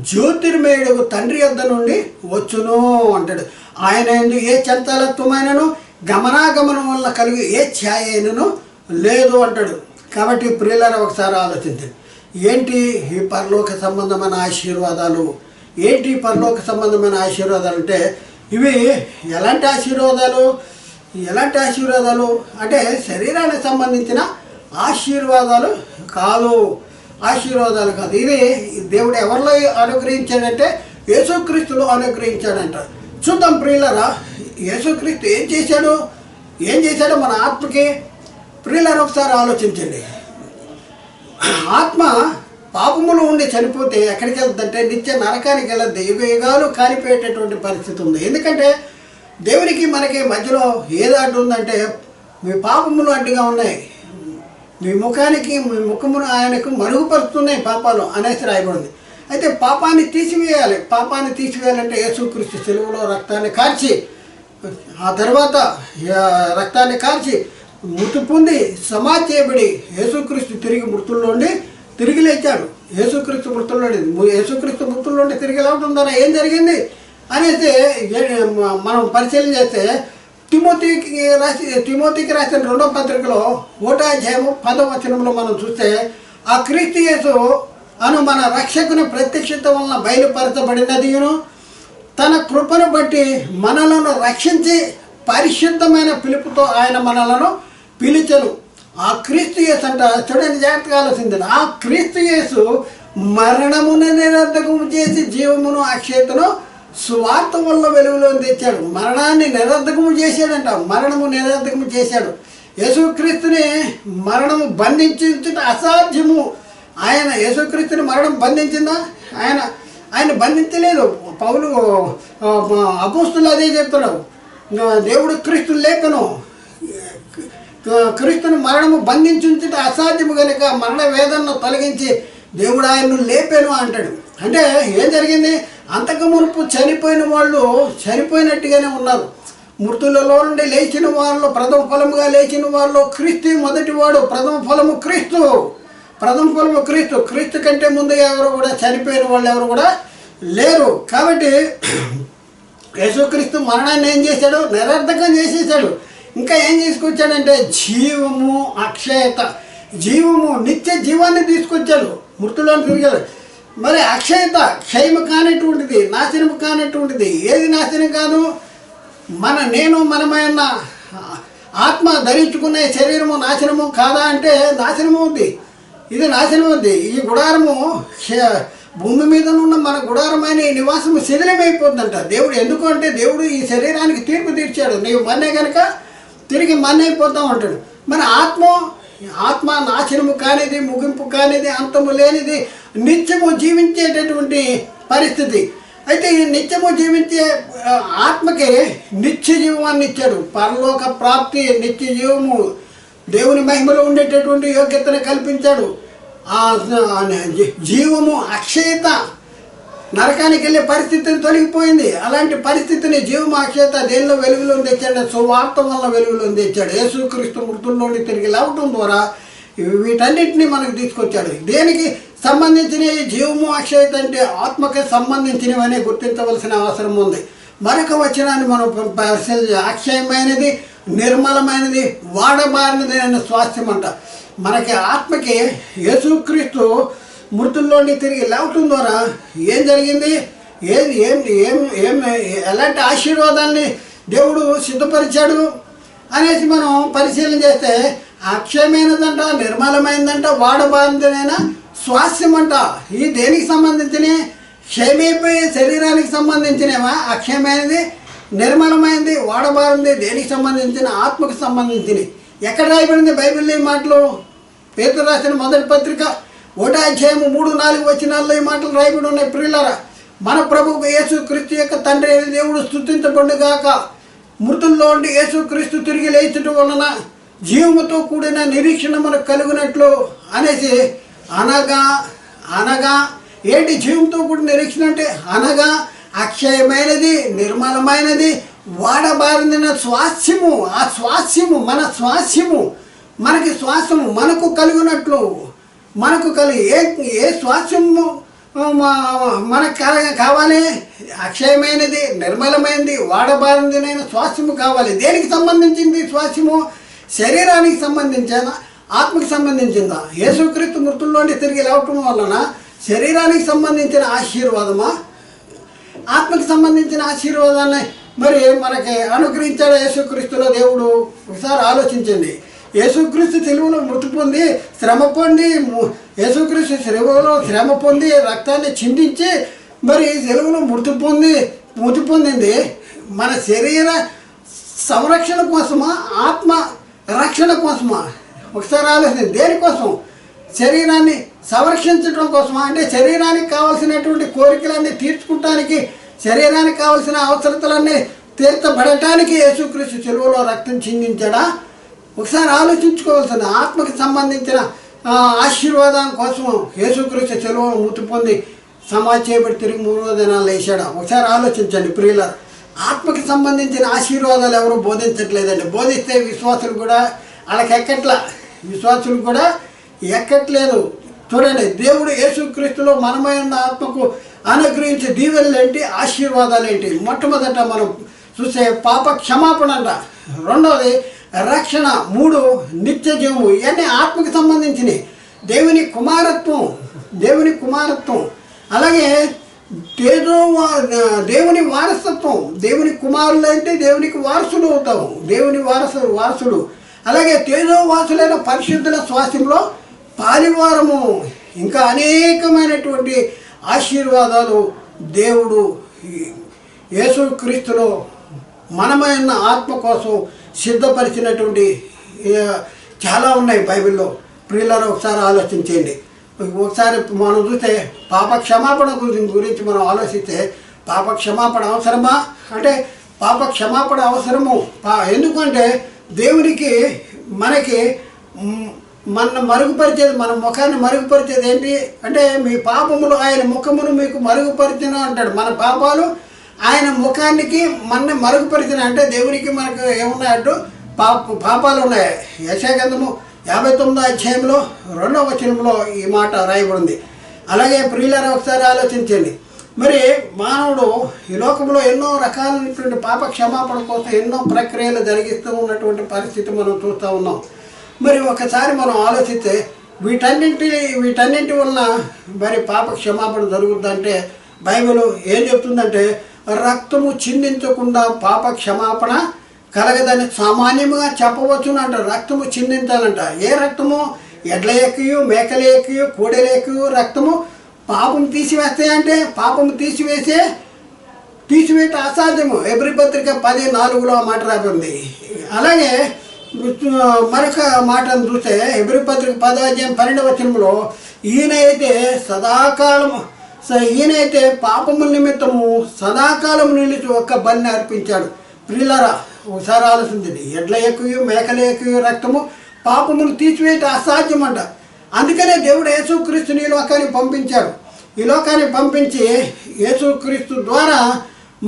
జ్యోతిర్మయుడు తండ్రి యొద్ద నుండి వచ్చును అంటాడు. ఆయన యందు ఏ చంచలత్వమైనను గమనాగమనం వల్ల కలిగి ఏ ఛాయ అయినను లేదు అంటాడు. కాబట్టి ప్రియులారా, ఒకసారి ఆలోచించండి. ఏంటి ఈ పరలోక సంబంధమైన ఆశీర్వాదాలు? ఏంటి పరలోక సంబంధమైన ఆశీర్వాదాలు అంటే ఇవి ఎలాంటి ఆశీర్వాదాలు? అంటే శరీరానికి సంబంధించిన ఆశీర్వాదాలు కాదు. ఇవి దేవుడు ఎవరిలో అనుగ్రహించాడంటే యేసుక్రీస్తులో అనుగ్రహించాడంట. చూద్దాం ప్రియులారా, యేసుక్రీస్తు ఏం చేశాడు మన ఆత్మకి? ప్రియులారా, ఒకసారి ఆలోచించండి. ఆత్మ పాపములు ఉండి చనిపోతే ఎక్కడికి వెళ్తుందంటే నిత్య నరకానికి వెళ్ళద్దు. యుగాలు కాలిపోయేటటువంటి పరిస్థితి ఉంది. ఎందుకంటే దేవునికి మనకి మధ్యలో ఏది అడ్డు ఉందంటే, మీ పాపములు అడ్డుగా ఉన్నాయి, మీ ముఖమును ఆయనకు మరుగుపరుస్తున్నాయి పాపాలు అనేసి రాయబడింది. అయితే పాపాన్ని తీసివేయాలంటే యేసుక్రీస్తు సిలువలో రక్తాన్ని కార్చి, ఆ తర్వాత రక్తాన్ని కార్చి మృతి పొంది సమాధి చేయబడి యేసుక్రీస్తు తిరిగి లేచాడు. యేసుక్రీస్తు మృతుల్లో తిరిగి లేవడం ఏం జరిగింది అనేసి మనం పరిశీలన చేస్తే తిమోతికి రాసిన 2వ పత్రికలో 1వ అధ్యాయము 10వ వచనంలో మనం చూస్తే, ఆ క్రీస్తు యేసు అను మన రక్షకుని ప్రత్యక్షత వలన బయలుపరచబడినదిను తన కృపను బట్టి మనలను రక్షించి పరిశుద్ధమైన పిలుపుతో ఆయన మనలను పిలిచెను. ఆ క్రీస్తు యేసు అంట, చూడండి జాగ్రత్తగా ఆలోచించండి. ఆ క్రీస్తు యేసు మరణమును నిరర్ధకము చేసి జీవమును అక్షయతను స్వార్థ వల్ల వెలుగులో తెచ్చాడు. మరణాన్ని నిరర్ధకము చేశాడు. యేసుక్రీస్తుని మరణము బంధించుట అసాధ్యము. యేసుక్రీస్తుని మరణం బంధించిందా? ఆయన బంధించలేదు. పౌలు అపోస్తులు అదే చెప్తున్నాడు. దేవుడు క్రీస్తు లేఖను క్రీస్తుని మరణము బంధించుట అసాధ్యము కనుక మరణ వేదనను తొలగించి దేవుడు ఆయన్ను లేపాను అంటాడు. అంటే ఏం జరిగింది? అంతకు మునుపు చనిపోయిన వాళ్ళు చనిపోయినట్టుగానే ఉన్నారు. మృతులలో నుండి లేచిన వాళ్ళు, ప్రథమ ఫలముగా లేచిన వాళ్ళు క్రీస్తు మొదటివాడు, ప్రథమ ఫలము క్రీస్తు. ప్రథమ ఫలము క్రీస్తు. క్రీస్తు కంటే ముందు ఎవరు కూడా చనిపోయిన వాళ్ళు ఎవరు కూడా లేరు. కాబట్టి యేసుక్రీస్తు మరణాన్ని ఏం చేశాడు? నిరర్ధకం చేసేసాడు. ఇంకా ఏం తీసుకొచ్చాడంటే జీవము, అక్షయత, జీవము, నిత్య జీవాన్ని తీసుకొచ్చాడు. మృతులను తిరిగాడు. మరి అక్షయత, క్షయము కానటువంటిది, నాశనము కానటువంటిది. ఏది నాశనం కాదు? మనమైన ఆత్మ ధరించుకునే శరీరము నాశనము కాదా అంటే నాశనము ఉంది. ఇది నాశనం ఉంది. ఈ గుడారము, భూమి మీద ఉన్న మన గుడారమైన ఈ నివాసము శిథిలమైపోతుందంట. దేవుడు ఎందుకు అంటే దేవుడు ఈ శరీరానికి తీర్పు తీర్చాడు. నీవు మన్నే కనుక తిరిగి మన్నైపోతాం అంటాడు. మన ఆత్మ నాశనము కానిది, ముగింపు కానిది, అంతము లేనిది, నిత్యము జీవించేటటువంటి పరిస్థితి. అయితే ఈ నిత్యము జీవించే ఆత్మకి నిత్య జీవాన్ని ఇచ్చాడు. పరలోక ప్రాప్తి, నిత్య జీవము, దేవుని మహిమలో ఉండేటటువంటి యోగ్యతను కల్పించాడు. జీవము, అక్షయత, నరకానికి వెళ్ళే పరిస్థితిని తొలగిపోయింది. అలాంటి పరిస్థితిని జీవము, అక్షయత దేనిలో వెలుగులో తెచ్చాడు? సువార్త వల్ల వెలుగులో తెచ్చాడు. యేసుక్రీస్తు మృతుల్లోని తిరిగి లేవటం ద్వారా వీటన్నిటిని మనకు తీసుకొచ్చాడు. దేనికి సంబంధించిన జీవము, అక్షయత అంటే ఆత్మకి సంబంధించినవని గుర్తించవలసిన అవసరం ఉంది. మరొక వచనాన్ని మనం అక్షయమైనది, నిర్మలమైనది, వాడబారినది అనే స్వాస్థ్యం అంట. మనకి ఆత్మకి యేసుక్రీస్తు మృతుల్లోని తిరిగి లేవటం ద్వారా ఏం జరిగింది? ఎలాంటి ఆశీర్వాదాన్ని దేవుడు సిద్ధపరిచాడు అనేసి మనం పరిశీలన చేస్తే అక్షయమైనదంట, నిర్మలమైనదంట, వాడబారినదైన స్వాస్థ్యం అంట. ఈ దేనికి సంబంధించిన? క్షయమైపోయే శరీరానికి సంబంధించినవా? అక్షయమైనది, నిర్మలమైనది, వాడబారింది దేనికి సంబంధించిన? ఆత్మకు సంబంధించినవి. ఎక్కడ రాయబడింది బైబిల్లో ఈ మాటలు? పేతురు రాసిన మొదటి పత్రిక 1:3-4 వచనాల్లో ఈ మాటలు రాయబడి ఉన్నాయి. ప్రియులారా, మన ప్రభువు యేసుక్రీస్తు యొక్క తండ్రి అయిన దేవుడు స్తుతించబడుగాక. మృతుల్లో ఉండి యేసుక్రీస్తు తిరిగి లేచటం వలన జీవముతో కూడిన నిరీక్షణ మనకు కలుగునట్లు అనేసి అనగా ఏంటి జీవంతో కూడిన నిరీక్షణ అంటే? అనగా అక్షయమైనది, నిర్మలమైనది, వాడబారిన స్వాస్థ్యము. ఆ స్వాస్థ్యము మన స్వాస్థ్యము, మనకి స్వాస్థ్యము మనకు కలుగునట్లు. మనకు ఏ స్వాస్థ్యము మనకు కావాలి? అక్షయమైనది, నిర్మలమైనది, వాడబారినదైన స్వాస్థ్యము కావాలి. దేనికి సంబంధించింది స్వాస్థ్యము? శరీరానికి సంబంధించేనా, ఆత్మకి సంబంధించిందా? యేసుక్రీస్తు మృతుల్లోండి తిరిగి లేవటం వలన శరీరానికి సంబంధించిన ఆశీర్వాదమా, ఆత్మకి సంబంధించిన ఆశీర్వాదాన్ని మరి మనకి అనుగ్రహించాడు యేసుక్రీస్తులో దేవుడు? ఒకసారి ఆలోచించండి. యేసుక్రీస్తు సిలువలో మృతి పొంది, శ్రమ పొంది, యేసుక్రీస్తు సిలువలో శ్రమ పొంది, రక్తాన్ని చిందించి మరి సిలువలో మృతి పొందింది మన శరీర సంరక్షణ కోసమా, ఆత్మ రక్షణ కోసమా? ఒకసారి ఆలోచించండి. దేనికోసం? శరీరాన్ని సంరక్షించడం కోసమా? అంటే శరీరానికి కావాల్సినటువంటి కోరికలన్నీ తీర్చుకోవటానికి, శరీరానికి కావాల్సిన అవసరతలన్నీ తీర్చబడటానికి యేసుక్రీస్తు సిలువలో రక్తం చిందించాడా? ఒకసారి ఆలోచించుకోవాల్సింది. ఆత్మకి సంబంధించిన ఆశీర్వాదం కోసం యేసుక్రీస్తు సిలువలో మృతి పొంది సమాధి చేయబడి తిరిగి 3వ దినాలు లేచాడా? ఒకసారి ఆలోచించండి ప్రియులారా. ఆత్మకి సంబంధించిన ఆశీర్వాదాలు ఎవరు బోధించట్లేదండి. బోధిస్తే విశ్వాసులు కూడా వాళ్ళకి విశ్వాసులు కూడా ఎక్కట్లేదు. చూడండి, దేవుడు యేసుక్రీస్తులో మనమైన ఆత్మకు అనుగ్రహించే దీవెనలు ఏంటి, ఆశీర్వాదాలు ఏంటి? మొట్టమొదట మనం చూసే పాప క్షమాపణ అంట, రెండవది రక్షణ, 3 నిత్య జీవము. ఇవన్నీ ఆత్మకి సంబంధించినవి. దేవుని కుమారత్వం, అలాగే దేవుని వారసత్వం. దేవుని కుమారులు అంటే దేవునికి వారసుడు అవుతాము, దేవుని వారసుడు. అలాగే తేజోవాసులైన పరిశుద్ధుల స్వాస్థ్యంలో పాలివారము. ఇంకా అనేకమైనటువంటి ఆశీర్వాదాలు దేవుడు యేసుక్రీస్తులో మనమైన ఆత్మ కోసం సిద్ధపరిచినటువంటి చాలా ఉన్నాయి బైబిల్లో. ప్రియులారా, ఒకసారి ఆలోచించండి. ఒకసారి మనం చూస్తే పాప క్షమాపణ గురించి మనం ఆలోచిస్తే పాప క్షమాపణ అవసరమా అంటే పాప క్షమాపణ అవసరము. ఎందుకంటే దేవునికి మనకి మరుగుపరిచేది, మన ముఖాన్ని మరుగుపరిచేది ఏంటి అంటే మీ పాపములు ఆయన ముఖమును మీకు మరుగుపరిచిన అంటాడు. మన పాపాలు ఆయన ముఖానికి మన మరుగుపరిచిన అంటే దేవునికి మనకు ఏమున్నాయంటూ పాపాలు ఉన్నాయి. యెషయా గ్రంథము 59వ అధ్యాయంలో 2వ వచనంలో ఈ మాట రాయబడింది. అలాగే ప్రియులారా ఒకసారి ఆలోచించండి. మరి మానవుడు ఈ లోకంలో ఎన్నో రకాలైనటువంటి పాప క్షమాపణ కోసం ఎన్నో ప్రక్రియలు జరిగిస్తూ ఉన్నటువంటి పరిస్థితి మనం చూస్తూ ఉన్నాం. మరి ఒకసారి మనం ఆలోచిస్తే వీటన్నింటి వలన మరి పాప క్షమాపణ జరుగుతుందంటే బైబిల్ ఏం చెప్తుందంటే రక్తము చిందించకుండా పాప క్షమాపణ కలగదని సామాన్యంగా చెప్పవచ్చునంట. రక్తము చిందించాలంట. ఏ రక్తము? ఎడ్ల ఎక్కియు, మేకల ఎక్కియు, కోడెల ఎక్కియు రక్తము పాపం తీసివేస్తాయంటే పాపము తీసివేయట అసాధ్యము. ఎబ్రీ పత్రిక 10:4లో ఆ మాట రాబడింది. అలాగే మరొక మాటను చూస్తే ఎబ్రీ పత్రిక 10వ అధ్యాయం 12వ వచనంలో ఈయనైతే పాపముల నిమిత్తము సదాకాలం నిలిచి ఒక్క బలిని అర్పించాడు. ప్రియులారా ఒకసారి ఆలోచించండి. ఎడ్ల ఎక్కువ, మేకల ఎక్కువ రక్తము పాపములు తీసివేయట అసాధ్యమంట. అందుకనే దేవుడు యేసుక్రీస్తుని ఈ లోకానికి పంపించాడు. ఈ లోకాన్ని పంపించి యేసుక్రీస్తు ద్వారా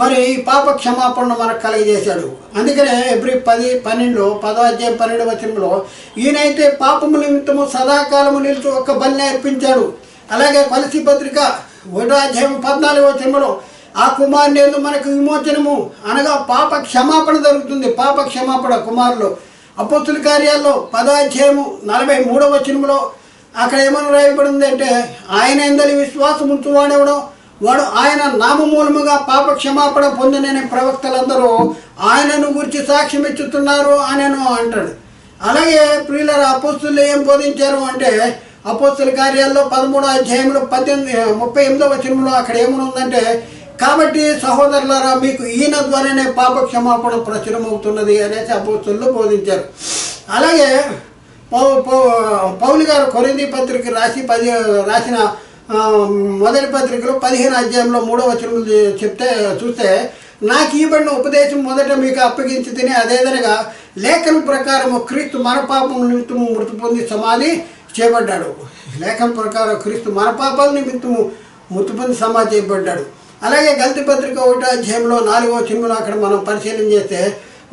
మరి పాప క్షమాపణ మనకు కలిగజేశాడు. అందుకనే ఎబ్రీ 10:12 10వ అధ్యాయం 12వ వచనంలో ఈయనైతే పాపము నిమిత్తము సదాకాలము నిలిచి ఒక్క బలిని అర్పించాడు. అలాగే కొలసీ పత్రిక 1వ అధ్యాయం 14వ వచనంలో ఆ కుమారుని మనకు విమోచనము అనగా పాప క్షమాపణ జరుగుతుంది. పాప క్షమాపణ కుమారులు. అపోస్తుల కార్యాల్లో 10వ అధ్యాయము 43వ వచనంలో అక్కడ ఏమని రాయబడింది అంటే ఆయన యందలి విశ్వాసం ఉంచువాడెవడో వాడు ఆయన నామమూలముగా పాప క్షమాపణ పొందినని ప్రవక్తలందరూ ఆయనను గురించి సాక్ష్యం ఇచ్చుతున్నారు ఆయనను అంటాడు. అలాగే ప్రియులారా అపోస్తులు ఏం బోధించారు అంటే అపోస్తుల కార్యాల్లో 13వ అధ్యాయంలో 38వ వచనంలో అక్కడ ఏమని ఉందంటే కాబట్టి సహోదరులారా మీకు ఈయన ద్వారానే పాప క్షమాపణ ప్రచురమవుతున్నది అనేసి అపోస్తులు బోధించారు. అలాగే పౌలు గారు కొరింథీ పత్రిక రాసిన మొదటి పత్రికలో 15వ అధ్యాయంలో 3వ వచనం చూస్తే నాకు ఇవ్వబడిన ఉపదేశం మొదట మీకు అప్పగించి తిని అదేదనగా లేఖనం ప్రకారము క్రీస్తు మన పాపం నిమిత్తము మృతి పొంది సమాధి చేయబడ్డాడు. లేఖనం ప్రకారం క్రీస్తు మన పాపాల నిమిత్తము మృతి పొంది సమాధి చేయబడ్డాడు. అలాగే గలతీ పత్రిక 1వ అధ్యాయంలో 4వ వచనంలో అక్కడ మనం పరిశీలన చేస్తే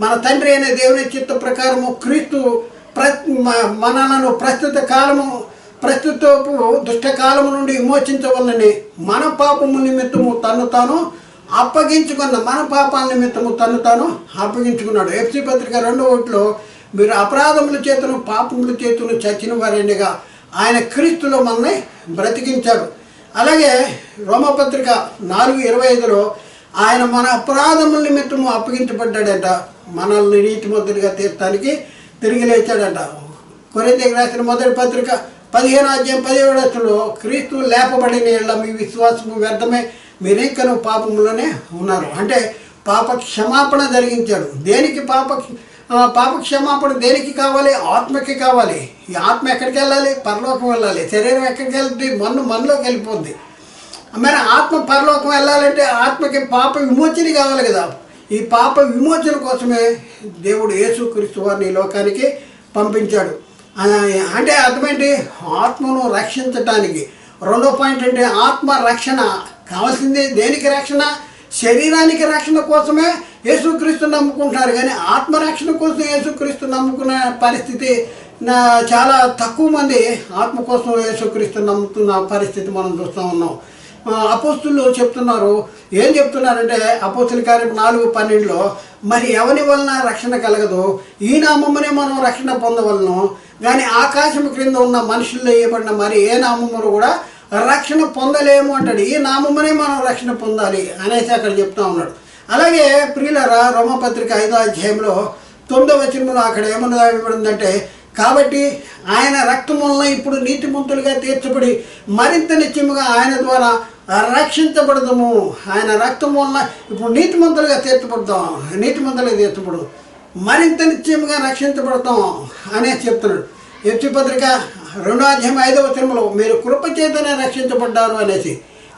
మన తండ్రి అనే దేవుని చిత్త ప్రకారము క్రీస్తు మనలను ప్రస్తుత దుష్టకాలము నుండి విమోచించవలనని మన పాపము నిమిత్తము తను తాను మన పాపాల నిమిత్తము తను తాను అప్పగించుకున్నాడు. ఎఫ్సీ పత్రిక 2:1లో మీరు అపరాధముల చేతను పాపముల చేతను చచ్చిన వారేండిగా ఆయన క్రీస్తులో మనల్ని బ్రతికించాడు. అలాగే రోమపత్రిక 4:25లో ఆయన మన అపరాధముల నిమిత్తము అప్పగించబడ్డాడట. మనల్ని నీతిమంతులుగా తీర్చడానికి తిరిగి లేచాడట. కొరింథీయులకు రాసిన మొదటి పత్రిక 15వ అధ్యాయం 17వ వచనంలో క్రీస్తు లేపబడిన యెడల మీ విశ్వాసము వ్యర్థమే మీరింకను పాపములోనే ఉన్నారు. అంటే పాప క్షమాపణ జరిగించాడు. దేనికి పాప క్షమాపణ దేనికి కావాలి? ఆత్మకి కావాలి. ఈ ఆత్మ ఎక్కడికి వెళ్ళాలి? పరలోకం వెళ్ళాలి. శరీరం ఎక్కడికి వెళ్తుంది? మనలోకి వెళ్ళిపోద్ది. మరి ఆత్మ పరలోకం వెళ్ళాలంటే ఆత్మకి పాప విమోచన కావాలి కదా. ఈ పాప విమోచన కోసమే దేవుడు యేసుక్రీస్తు వారిని ఈ లోకానికి పంపించాడు. అంటే అర్థమేంటి? ఆత్మను రక్షించటానికి. రెండో పాయింట్ అంటే ఆత్మ రక్షణ కావాల్సింది దేనికి రక్షణ? శరీరానికి రక్షణ కోసమే యేసుక్రీస్తు నమ్ముకుంటున్నారు. కానీ ఆత్మరక్షణ కోసం యేసుక్రీస్తు నమ్ముకున్న పరిస్థితి చాలా తక్కువ మంది ఆత్మ కోసం యేసుక్రీస్తు నమ్ముతున్న పరిస్థితి మనం చూస్తూ ఉన్నాం. అపోస్తులు చెప్తున్నారు. ఏం చెప్తున్నారంటే అపోస్తుల కార్యం 4:12లో మరి ఎవరి వలన రక్షణ కలగదు, ఈ నామమునే మనం రక్షణ పొందవలను, కానీ ఆకాశం క్రింద ఉన్న మనుషుల్లో వేయబడిన మరి ఏ నామమును కూడా రక్షణ పొందలేము అంటాడు. ఈ నామమునే మనం రక్షణ పొందాలి అనేసి అక్కడ చెప్తా ఉన్నాడు. అలాగే ప్రియులారా రోమపత్రిక 5వ అధ్యాయంలో 9వ వచనంలో అక్కడ ఏమన్నా రాయబడిందంటే కాబట్టి ఆయన రక్తం వలన ఇప్పుడు నీతిమంతులుగా తీర్చబడి మరింత నిత్యముగా ఆయన ద్వారా రక్షించబడదాము. ఆయన రక్తం వలన ఇప్పుడు నీతిమంతులుగా తీర్చబడదు, మరింత నిత్యముగా రక్షించబడతాం అనేసి చెప్తున్నాడు. ఎఫ్సీ పత్రిక 2వ అధ్యాయం 5వ వచనంలో మీరు కృప చేతనే రక్షించబడ్డారు అనేసి.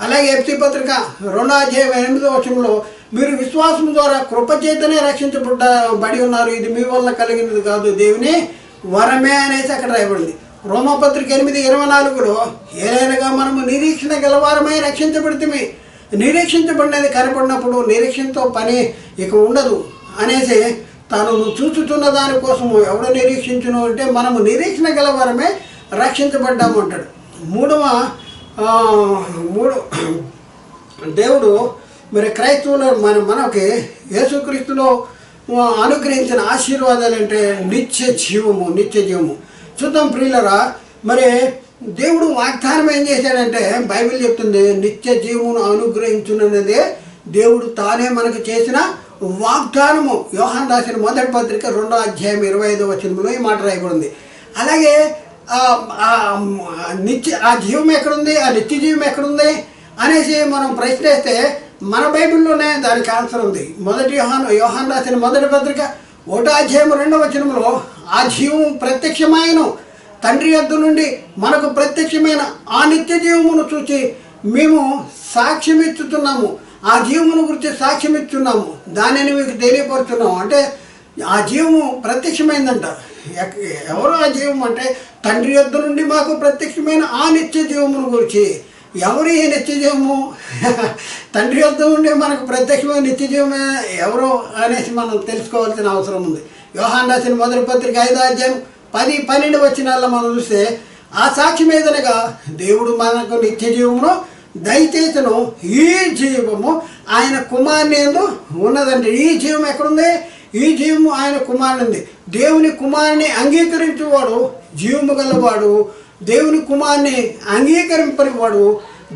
అలాగే ఎఫ్సీ పత్రిక 2వ అధ్యాయం 8వ వచనంలో మీరు విశ్వాసం ద్వారా కృప చేతనే రక్షించబడి ఉన్నారు, ఇది మీ వల్ల కలిగినది కాదు, దేవుని వరమే అనేసి అక్కడ రాయబడింది. రోమపత్రిక 8:24లో ఏలైనగా మనము నిరీక్షణ గలవారమై రక్షించబడితే నిరీక్షించబడినది కనపడినప్పుడు నిరీక్షణతో పని ఇక ఉండదు అనేసి తాను చూచుతున్న దానికోసము ఎవడు నిరీక్షించును అంటే మనము నిరీక్షణ గలవారమే రక్షించబడ్డాము అంటాడు. మూడు దేవుడు మరి క్రైస్తవులు మనకి యేసుక్రీస్తులో అనుగ్రహించిన ఆశీర్వాదాలు అంటే నిత్య జీవము. చూద్దాం ప్రియులరా, మరి దేవుడు వాగ్దానం ఏం చేశాడంటే బైబిల్ చెప్తుంది నిత్య జీవమును అనుగ్రహించునన్నదే దేవుడు తానే మనకు చేసిన వాగ్దానము. యోహాను రాసిన మొదటి పత్రిక 2వ అధ్యాయం 25వ వచనంలో ఈ మాట రాయబడింది. అలాగే ఆ జీవం ఎక్కడుంది, ఆ నిత్య జీవం ఎక్కడుంది అనేసి మనం ప్రశ్నిస్తే మన బైబిల్లోనే దానికి ఆన్సర్ ఉంది. యోహాను రాసిన మొదటి పత్రిక 1వ అధ్యాయం 2వ వచనంలో ఆ జీవం ప్రత్యక్షమైన తండ్రి యొద్ద నుండి మనకు ప్రత్యక్షమైన ఆ నిత్య జీవమును చూసి మేము సాక్ష్యం ఇస్తున్నాము. ఆ జీవమును గురించి సాక్ష్యం ఇస్తున్నాము, దానిని మీకు తెలియపరుస్తున్నాము. అంటే ఆ జీవము ప్రత్యక్షమైందంట. ఎవరు ఆ జీవం అంటే తండ్రి యొద్ద నుండి మాకు ప్రత్యక్షమైన ఆ నిత్య జీవమును గురించి. ఎవరు ఈ నిత్య జీవము? తండ్రి యొద్ద నుండి మనకు ప్రత్యక్షమైన నిత్య జీవమే ఎవరు అనేసి మనం తెలుసుకోవాల్సిన అవసరం ఉంది. యోహాను రాసిన మొదటి పత్రిక 5వ అధ్యాయం 10-12 వచనాల్లో మనం చూస్తే ఆ సాక్ష్యం ఏదనగా దేవుడు మనకు నిత్య జీవమును దయచేసను. ఈ జీవము ఆయన కుమారుని యందు ఉన్నదంటే ఈ జీవం ఎక్కడుంది? ఈ జీవము ఆయన కుమారుని ఉంది. దేవుని కుమారుని అంగీకరించేవాడు జీవము గలవాడు, దేవుని కుమారుని అంగీకరింపనివాడు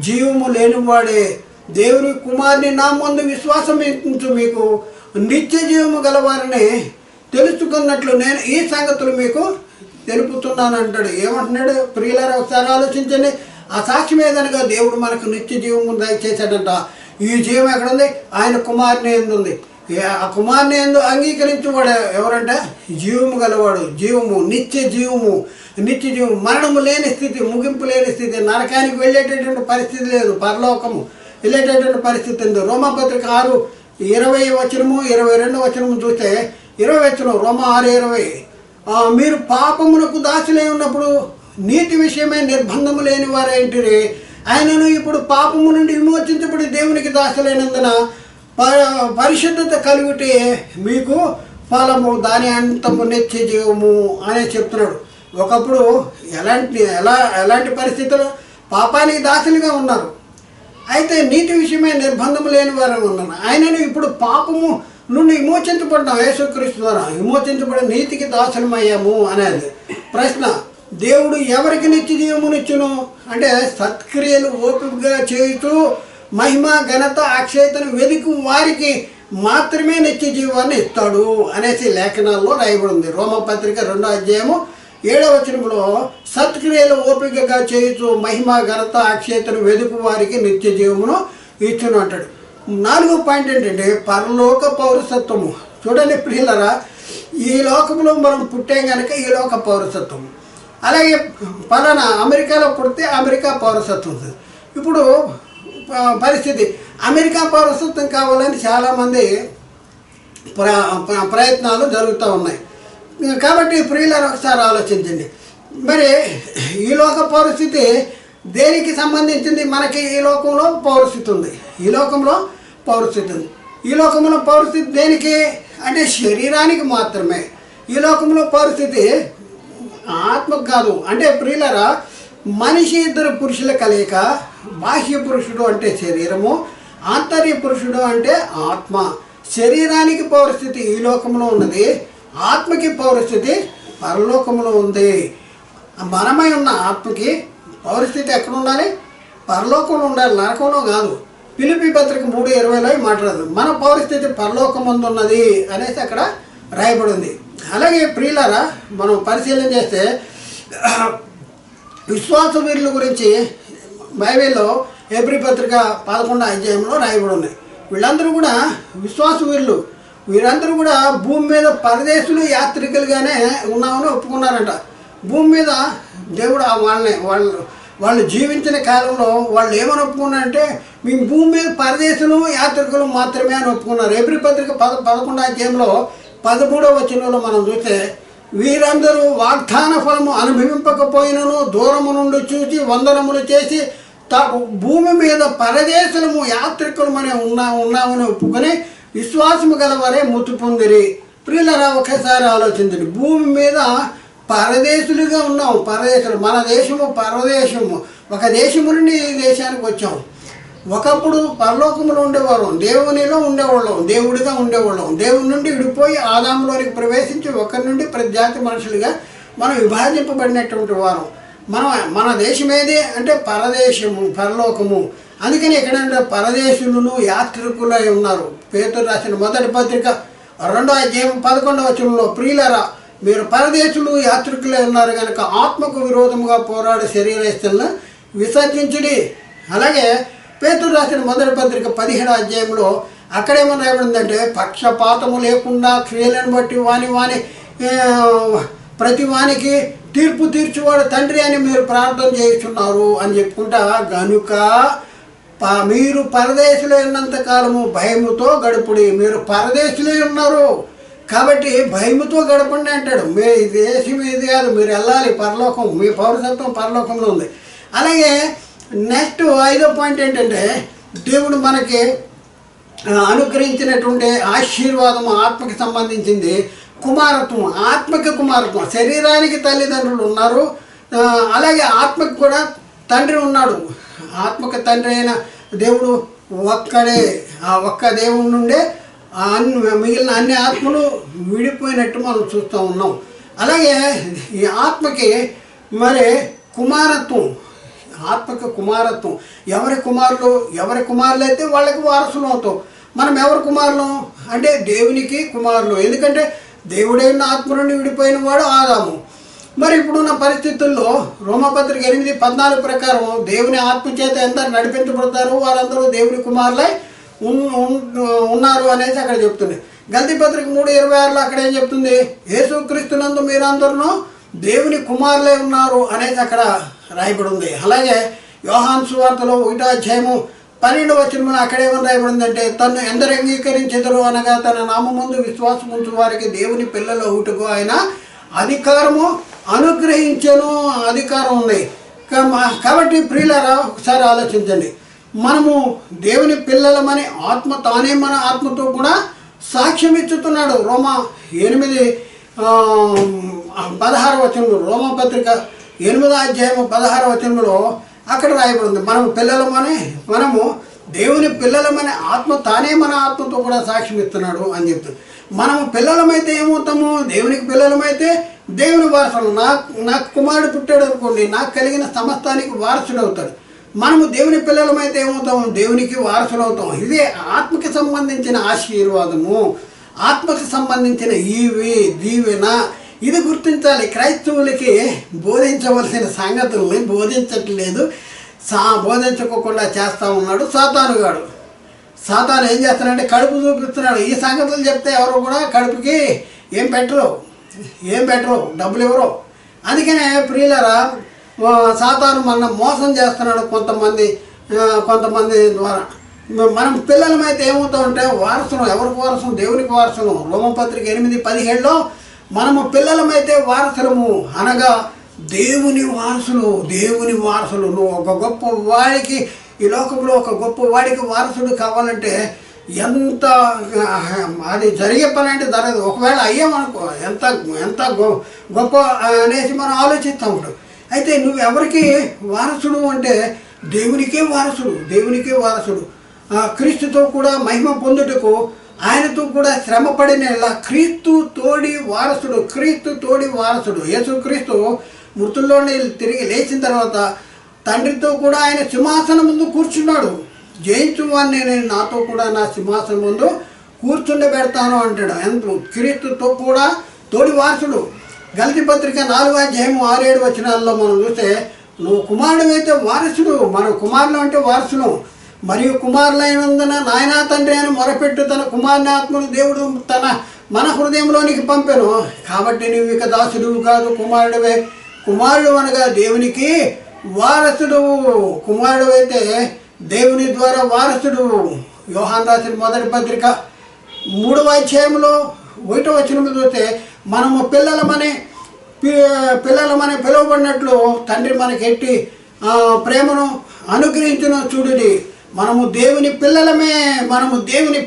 జీవము లేనివాడే. దేవుని కుమారుని నా ముందు విశ్వాసం మీకు నిత్య జీవము గలవారని తెలుసుకున్నట్లు నేను ఈ సంగతులు మీకు తెలుపుతున్నాను అంటాడు. ఏమంటున్నాడు ప్రియులారా, ఒకసారి ఆలోచించండి. ఆ సాక్ష్యం ఏదనగా దేవుడు మనకు నిత్య జీవము దయచేశాడంట. ఈ జీవం ఎక్కడుంది? ఆయన కుమారుని యందు ఉంది. ఆ కుమారుని యందు అంగీకరించేవాడు ఎవరంటే జీవము గలవాడు. నిత్య జీవము, మరణము లేని స్థితి, ముగింపు లేని స్థితి, నరకానికి వెళ్ళేటటువంటి పరిస్థితి లేదు, పరలోకము వెళ్ళేటటువంటి పరిస్థితి ఉంది. రోమాపత్రిక 6:20 వచనము 22 వచనము చూస్తే 20 వచనం, రోమా 6:20, మీరు పాపమునకు దాసులై ఉన్నప్పుడు నీతి విషయమై నిర్బంధము లేని వారేంటిరి, ఆయనను ఇప్పుడు పాపము నుండి విమోచించబడి దేవునికి దాసులైనందున పరిశుద్ధత కలిగితే మీకు ఫలము, దాని అంతము నిత్య జీవము అనే చెప్తున్నాడు. ఒకప్పుడు ఎలాంటి పరిస్థితులు పాపానికి దాసులుగా ఉన్నారు, అయితే నీతి విషయమై నిర్బంధము లేని వారు ఉన్నారు. ఆయనను ఇప్పుడు పాపము నుండి విమోచించబడ్డాం, యేసుక్రీస్తు ద్వారా విమోచించబడి నీతికి దాసులమయ్యాము అనేది ప్రశ్న. దేవుడు ఎవరికి నిత్య జీవమునిచ్చును అంటే సత్క్రియలు ఓపికగా చేయుతూ మహిమ ఘనత అక్షయతను వెతుకు వారికి మాత్రమే నిత్య జీవాన్ని ఇస్తాడు అనేసి లేఖనాల్లో రాయబడింది. రోమపత్రిక 2వ అధ్యాయము 7వ వచనంలో సత్క్రియలు ఓపికగా చేయుచు మహిమ ఘనత అక్షయతను వెతుకు వారికి నిత్య జీవమును ఇచ్చును అంటాడు. 4వ పాయింట్ ఏంటంటే పరలోక పౌరసత్వము. చూడండి ప్రియులరా, ఈ లోకంలో మనం పుట్టాం కనుక ఈ లోక పౌరసత్వము. అలాగే పలానా అమెరికాలో పుడితే అమెరికా పౌరసత్వం ఉంటుంది. ఇప్పుడు పరిస్థితి అమెరికా పౌరసత్వం కావాలని చాలామంది ప్రయత్నాలు జరుగుతూ ఉన్నాయి. కాబట్టి ప్రియులను ఒకసారి ఆలోచించండి. మరి ఈ లోక పరిస్థితి దేనికి సంబంధించింది? మనకి ఈ లోకంలో పౌరస్థితి ఉంది, ఈ లోకంలో పౌరస్థితి దేనికి అంటే శరీరానికి మాత్రమే. ఈ లోకంలో పౌరస్థితి ఆత్మకు కాదు. అంటే ప్రియులరా, మనిషి ఇద్దరు పురుషుల కలయిక. బాహ్య పురుషుడు అంటే శరీరము, ఆంతర్య పురుషుడు అంటే ఆత్మ. శరీరానికి పౌరస్థితి ఈ లోకంలో ఉన్నది, ఆత్మకి పౌరస్థితి పరలోకంలో ఉంది. మనమై ఉన్న ఆత్మకి పౌరస్థితి ఎక్కడ ఉండాలి? పరలోకంలో ఉండాలి, నరకంలో కాదు. ఫిలిప్పీ పత్రిక 3:20లో మాట్లాడదు, మన పౌరస్థితి పరలోకమందు ఉన్నది అనేసి అక్కడ రాయబడింది. అలాగే ప్రియులారా, మనం పరిశీలన చేస్తే విశ్వాస వీరుల గురించి బైబిల్లో హెబ్రీ పత్రిక 11వ అధ్యాయంలో రాయబడి ఉన్నాయి. వీళ్ళందరూ కూడా విశ్వాస వీరులు. వీరందరూ కూడా భూమి మీద పరదేశులు యాత్రికులుగానే ఉన్నామని ఒప్పుకున్నారంట. భూమి మీద దేవుడు వాళ్ళు జీవించిన కాలంలో వాళ్ళు ఏమని ఒప్పుకున్నారంటే మేము భూమి మీద పరదేశులు యాత్రికులు మాత్రమే అని ఒప్పుకున్నారు. హెబ్రీ పత్రిక 11వ అధ్యాయంలో 13వ వచనంలో మనం చూస్తే వీరందరూ వాగ్దాన ఫలము అనుభవింపకపోయినను దూరము నుండి చూసి వందనములు చేసి భూమి మీద పరదేశులము యాత్రికులమనే ఉన్నామని ఒప్పుకొని విశ్వాసము గలవారే మృతి పొందిరి. ప్రియులరా ఒకసారి ఆలోచించండి. భూమి మీద పరదేశులుగా ఉన్నాం. పరదేశులు, మన దేశము పరదేశము. ఒక దేశము నుండి ఈ దేశానికి వచ్చాం. ఒకప్పుడు పరలోకములో ఉండేవాళ్ళం, దేవునిలో ఉండేవాళ్ళం, దేవుడిగా ఉండేవాళ్ళం. దేవుడి నుండి విడిపోయి ఆదాములోనికి ప్రవేశించి ఒకరి నుండి ప్రతి జాతి మనుషులుగా మనం విభజింపబడినటువంటి వారం. మన దేశం ఏది అంటే పరదేశము, పరలోకము. అందుకని ఎక్కడంటే పరదేశులను యాత్రికులై ఉన్నారు. పేతురు రాసిన మొదటి పత్రిక 2వ అధ్యాయం 11వ వచనంలో, ప్రియులరా మీరు పరదేశులు యాత్రికులై ఉన్నారు కనుక ఆత్మకు విరోధముగా పోరాడే శరీరస్తులను విసర్జించుడి. అలాగే పేతురు రాసిన మొదటి పత్రిక 17వ అధ్యాయంలో అక్కడేమో రాయబడిందంటే, పక్షపాతము లేకుండా క్రియలను బట్టి వాని ప్రతి వానికి తీర్పు తీర్చువాడు తండ్రి అని మీరు ప్రార్థన చేస్తున్నారు అని చెప్పుకుంటా, గనుక మీరు పరదేశులై ఉన్నంత కాలము భయముతో గడుపుడి. మీరు పరదేశులై ఉన్నారు కాబట్టి భయముతో గడపండి అంటాడు. మీ దేశం ఇది కాదు, మీరు వెళ్ళాలి పరలోకం, మీ పౌరసత్వం పరలోకంలో ఉంది. అలాగే నెక్స్ట్ 5వ పాయింట్ ఏంటంటే, దేవుడు మనకి అనుగ్రహించినటువంటి ఆశీర్వాదము ఆత్మకి సంబంధించింది కుమారత్వం. ఆత్మకి కుమారత్వం. శరీరానికి తల్లిదండ్రులు ఉన్నారు, అలాగే ఆత్మకి కూడా తండ్రి ఉన్నాడు. ఆత్మకి తండ్రి అయిన దేవుడు ఒక్కడే. ఆ ఒక్క దేవుడి నుండే మిగిలిన అన్ని ఆత్మలు విడిపోయినట్టు మనం చూస్తూ ఉన్నాం. అలాగే ఈ ఆత్మకి మరి కుమారత్వం, ఆత్మకి కుమారత్వం. ఎవరి కుమారులు అయితే వాళ్ళకి వారసులు అవుతాం. మనం ఎవరి కుమారులు అంటే దేవునికి కుమారులు. ఎందుకంటే దేవుడైన ఆత్మ నుండి విడిపోయిన వాడు ఆదాము. మరి ఇప్పుడున్న పరిస్థితుల్లో రోమపత్రిక 8:14 ప్రకారం దేవుని ఆత్మచేత ఎందరు నడిపించబడతారు వారందరూ దేవుని కుమారులై ఉన్నారు అనేసి అక్కడ చెప్తుంది. గల్తీ పత్రిక 3:26లో అక్కడ ఏం చెప్తుంది, యేసుక్రీస్తునందు మీరందరూ దేవుని కుమారులై ఉన్నారు అనేసి అక్కడ రాయబడి ఉంది. అలాగే యోహాను సువార్తలో 1వ అధ్యాయము 12వ వచనంలో అక్కడేమని రాయబడిందంటే, తను ఎందరు అంగీకరించెదరు అనగా తన నామమందు విశ్వాసం ఉంచు వారికి దేవుని పిల్లలు అవుటకు ఆయన అధికారము అనుగ్రహించను. అధికారం ఉంది కాబట్టి ప్రియులారా ఒకసారి ఆలోచించండి. మనము దేవుని పిల్లలమని ఆత్మ తానే మన ఆత్మతో కూడా సాక్ష్యం ఇచ్చుతున్నాడు. రోమా 8:16 వచనంలో, రోమపత్రిక 8వ అధ్యాయము 16వ వచనంలో అక్కడ రాయబడింది, మనము దేవుని పిల్లలమని ఆత్మ తానే మన ఆత్మతో కూడా సాక్ష్యం ఇస్తున్నాడు అని చెప్తుంది. మనము పిల్లలమైతే ఏమవుతాము, దేవునికి పిల్లలమైతే దేవుని వారసులు. నాకు కుమారుడు పుట్టాడు అనుకోండి, నాకు కలిగిన సమస్తానికి వారసుడు అవుతాడు. మనము దేవుని పిల్లలమైతే ఏమవుతాము, దేవునికి వారసులు అవుతాం. ఇదే ఆత్మకి సంబంధించిన ఆశీర్వాదము, ఆత్మకి సంబంధించిన దీవెన. ఇది గుర్తించాలి. క్రైస్తవులకి బోధించవలసిన సంగతుల్ని బోధించట్లేదు, బోధించుకోకుండా చేస్తూ ఉన్నాడు సాతానుగాడు. సాతాను ఏం చేస్తాడంటే కడుపు చూపిస్తున్నాడు. ఈ సంగతులు చెప్తే ఎవరు కూడా కడుపుకి ఏం పెట్టరు, డబ్బులు ఇవ్వరు. అందుకనే ప్రియులరా సాతాను మన మోసం చేస్తున్నాడు కొంతమంది ద్వారా. మనం పిల్లలమైతే ఏమవుతామంటే వారసులు. ఎవరికి వారసులు? దేవునికి వారసులు. రోమపత్రిక 8:17లో మనము పిల్లలమైతే వారసులము అనగా దేవుని వారసులు. నువ్వు ఒక గొప్ప వాడికి, ఈ లోకంలో ఒక గొప్ప వాడికి వారసుడు కావాలంటే ఎంత అది జరిగే పని అంటే జరగదు. ఒకవేళ అయ్యామనుకో ఎంత గొప్ప అనేసి మనం ఆలోచిస్తూ ఉంటాం. అయితే నువ్వు ఎవరికి వారసుడు అంటే దేవునికే వారసుడు. క్రీస్తుతో కూడా మహిమ పొందుటకు ఆయనతో కూడా శ్రమ పడిన క్రీస్తు తోడి వారసుడు. యేసుక్రీస్తు మృతుల్లో తిరిగి లేచిన తర్వాత తండ్రితో కూడా ఆయన సింహాసనం ముందు కూర్చున్నాడు. జయించు వాడిని నేను నాతో కూడా నా సింహాసనం ముందు కూర్చుండబెడతాను అంటాడు. క్రీస్తుతో కూడా తోడి వారసుడు. గల్తీ పత్రిక 4వ అధ్యాయం 6-7 వచనాల్లో మనం చూస్తే, నువ్వు కుమారుడు అయితే వారసుడు. మనం కుమారులు అంటే వారసులు. మరియు కుమారులైనందున నాయనా తండ్రి అని మొరపెట్టు తన కుమారుని ఆత్మను దేవుడు మన హృదయంలోనికి పంపెను. కాబట్టి నువ్వు ఇక దాసుడు కాదు, కుమారుడువే. కుమారుడు అనగా దేవునికి వారసుడు. కుమారుడు అయితే దేవుని ద్వారా వారసుడు. యోహాను రాసిన మొదటి పత్రిక 3వ అధ్యాయంలో 1వ వచనం చూస్తే, మనము పిల్లలమని పిలువబడినట్లు తండ్రి మనకి ఎట్టి ప్రేమను అనుగ్రహించిన చూడుడి. మనము దేవుని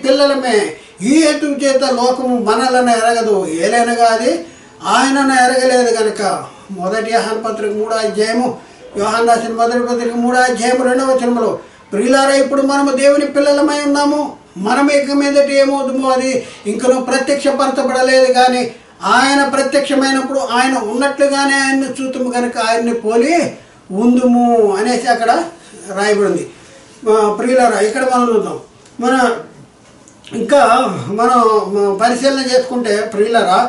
పిల్లలమే. ఈ హేతువు చేత లోకము మనలను ఎరగదు, ఏలైనగా అది ఆయనను ఎరగలేదు కనుక. మొదటి యోహాను పత్రిక 3వ అధ్యాయము, యోహాను రాసిన మొదటి పత్రిక 3వ అధ్యాయము 2వ వచనములో, ప్రియులారా ఇప్పుడు మనము దేవుని పిల్లలమై ఉన్నాము, మనం ఇక మీదట ఏమవుతుందో అది ఇంకనూ ప్రత్యక్షపరచబడలేదు, కానీ ఆయన ప్రత్యక్షమైనప్పుడు ఆయన ఉన్నట్లుగానే ఆయన్ని చూతుము కనుక ఆయన్ని పోలి ఉందుము అనేసి అక్కడ రాయబడింది. ప్రియులారా ఇక్కడ మనం చూద్దాం, ఇంకా మనం పరిశీలన చేసుకుంటే ప్రియులారా,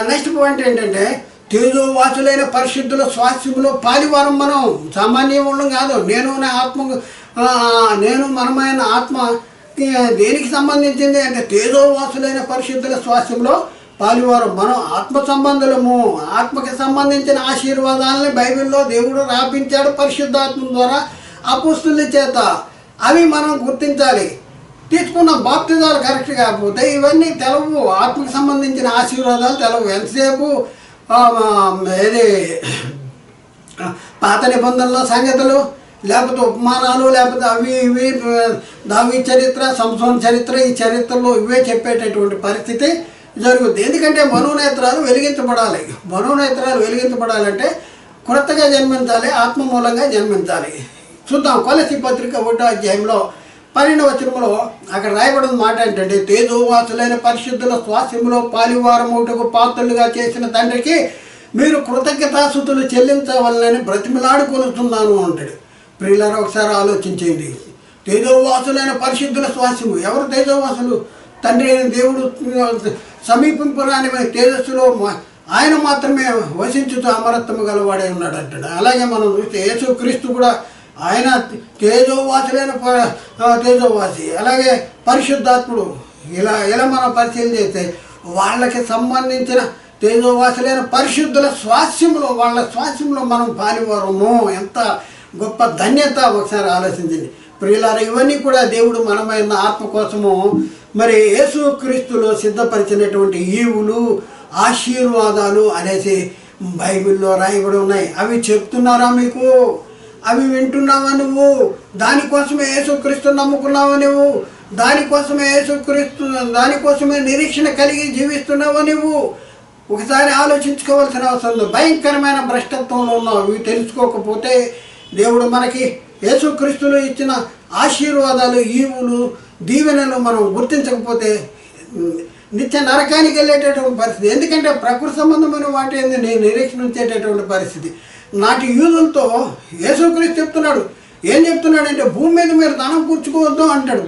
నెక్స్ట్ పాయింట్ ఏంటంటే తేజోవాసులైన పరిశుద్ధుల స్వాస్థ్యంలో పాలివారం. మనం సామాన్యం ఉండడం కాదు. నేను మనమైన ఆత్మ దేనికి సంబంధించింది అంటే తేజోవాసులైన పరిశుద్ధుల స్వాస్థ్యంలో పాలివారం. మనం ఆత్మ సంబంధులము. ఆత్మకి సంబంధించిన ఆశీర్వాదాలని బైబిల్లో దేవుడు రాపించాడు పరిశుద్ధాత్మ ద్వారా అపోస్తుల చేత. అవి మనం గుర్తించాలి. తీసుకున్న బాప్తిజాలు కరెక్ట్ కాకపోతే ఇవన్నీ తెలవు. ఆత్మకు సంబంధించిన ఆశీర్వాదాలు తెలవు. ఎంతసేపు ఏది పాత నిబంధనలో సంగతులు, లేకపోతే ఉపమానాలు, లేకపోతే అవి ఇవి దావీదు చరిత్ర, సంసోను చరిత్ర, ఈ చరిత్రలో ఇవే చెప్పేటటువంటి పరిస్థితి జరుగుతుంది. ఎందుకంటే మనోనేత్రాలు వెలిగించబడాలి. మనోనేత్రాలు వెలిగించబడాలంటే కొత్తగా జన్మించాలి, ఆత్మ మూలంగా జన్మించాలి. చూద్దాం కొలసీ పత్రిక 1వ అధ్యాయంలో 12వ వచనంలో అక్కడ రాయబడిన మాట ఏంటంటే, తేజోవాసులైన పరిశుద్ధుల స్వాస్థ్యంలో పాలివారముటకు పాత్రలుగా చేసిన తండ్రికి మీరు కృతజ్ఞతాస్తుతులు చెల్లించవలనని బ్రతిమిలాడుకొనుతున్నాను అంటాడు. ప్రియులారా ఒకసారి ఆలోచించేయండి. తేజోవాసులైన పరిశుద్ధుల స్వాస్థ్యము. ఎవరు తేజోవాసులు? తండ్రి అయిన దేవుడు సమీపింపురాని తేజస్సులో ఆయన మాత్రమే వసించుతూ అమరత్వము గలవాడే ఉన్నాడు అంటాడు. అలాగే మనం చూస్తే యేసుక్రీస్తు కూడా ఆయన తేజోవాసులైన తేజోవాసి, అలాగే పరిశుద్ధాత్ముడు. ఇలా మనం పరిశీలన చేస్తే వాళ్ళకి సంబంధించిన తేజోవాసులైన పరిశుద్ధుల స్వాస్థ్యంలో, వాళ్ళ స్వాస్థ్యంలో మనం పాలివారము. ఎంత గొప్ప ధన్యత ఒకసారి ఆలోచించండి ప్రియులారా. ఇవన్నీ కూడా దేవుడు మనమైన ఆత్మ కోసము మరి యేసుక్రీస్తులో సిద్ధపరిచినటువంటి ఈవులు, ఆశీర్వాదాలు అనేసి బైబిల్లో రాయబడి ఉన్నాయి. అవి చెప్తున్నారా మీకు? అవి వింటున్నావా నువ్వు? దానికోసమే యేసుక్రీస్తు నమ్ముకున్నావా నువ్వు? దానికోసమే నిరీక్షణ కలిగి జీవిస్తున్నావా నువ్వు? ఒకసారి ఆలోచించుకోవాల్సిన అవసరం ఉంది. భయంకరమైన భ్రష్టత్వంలో ఉన్నావు. ఇవి తెలుసుకోకపోతే దేవుడు మనకి యేసుక్రీస్తులో ఇచ్చిన ఆశీర్వాదాలు, ఈవులు, దీవెనలు మనం గుర్తించకపోతే నిత్య నరకానికి వెళ్ళేటటువంటి పరిస్థితి. ఎందుకంటే ప్రకృతి సంబంధమైన వాటి నిరీక్షణ ఉంచేటటువంటి పరిస్థితి. నాటి యూదులతో యేసుక్రీస్తు చెప్తున్నాడు. ఏం చెప్తున్నాడంటే భూమి మీద మీరు ధనం కూర్చుకోవద్దు అంటాడు.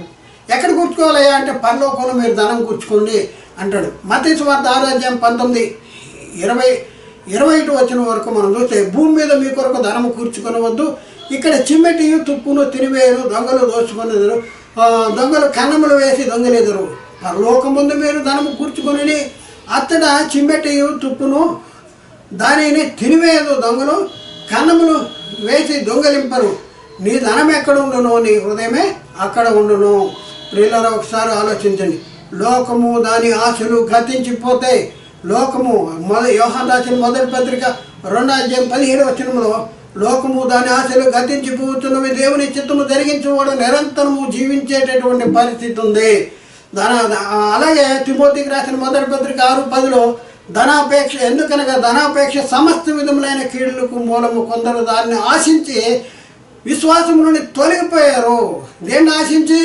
ఎక్కడ కూర్చుకోవాలయ్యా అంటే పరలోకంలో మీరు ధనం కూర్చుకోండి అంటాడు. మత్తయి సువార్త 6వ అధ్యాయం 19:20-21 వచనం వరకు మనం చూస్తే భూమి మీద మీ కొరకు ధనము కూర్చుకొనవద్దు, ఇక్కడ చిమ్మెటియు తుప్పును తినివేయరు, దొంగలు దోచుకొనెదరు, దొంగలు కన్నములు వేసి దొంగలెదరు. పరలోకం ముందు మీరు ధనము కూర్చుకొని అత్తడ చిమ్మెటియు తుప్పును దానిని తినివేయదు, దొంగలు కన్నములు వేసి దొంగలింపరు. నీ ధనం ఎక్కడ ఉండును, నీ హృదయమే అక్కడ ఉండును. ప్రియులారా ఒకసారి ఆలోచించండి. లోకము దాని ఆశలు గతించిపోతాయి. లోకము యోహాను రాసిన మొదటి పత్రిక 2వ అధ్యాయం 17వ వచనంలో లోకము దాని ఆశలు గతించిపోతున్నవి, దేవుని చిత్తము జరిగించేవాడు నిరంతరము జీవించేటటువంటి పరిస్థితి ఉంది. అలాగే తిమోతికి రాసిన మొదటి పత్రిక 6:10లో ధనాపేక్ష, ఎందుకనగా ధనాపేక్ష సమస్త విధములైన కీడులకు మూలము. కొందరు దాన్ని ఆశించి విశ్వాసం నుండి తొలగిపోయారు. దేన్ని ఆశించి?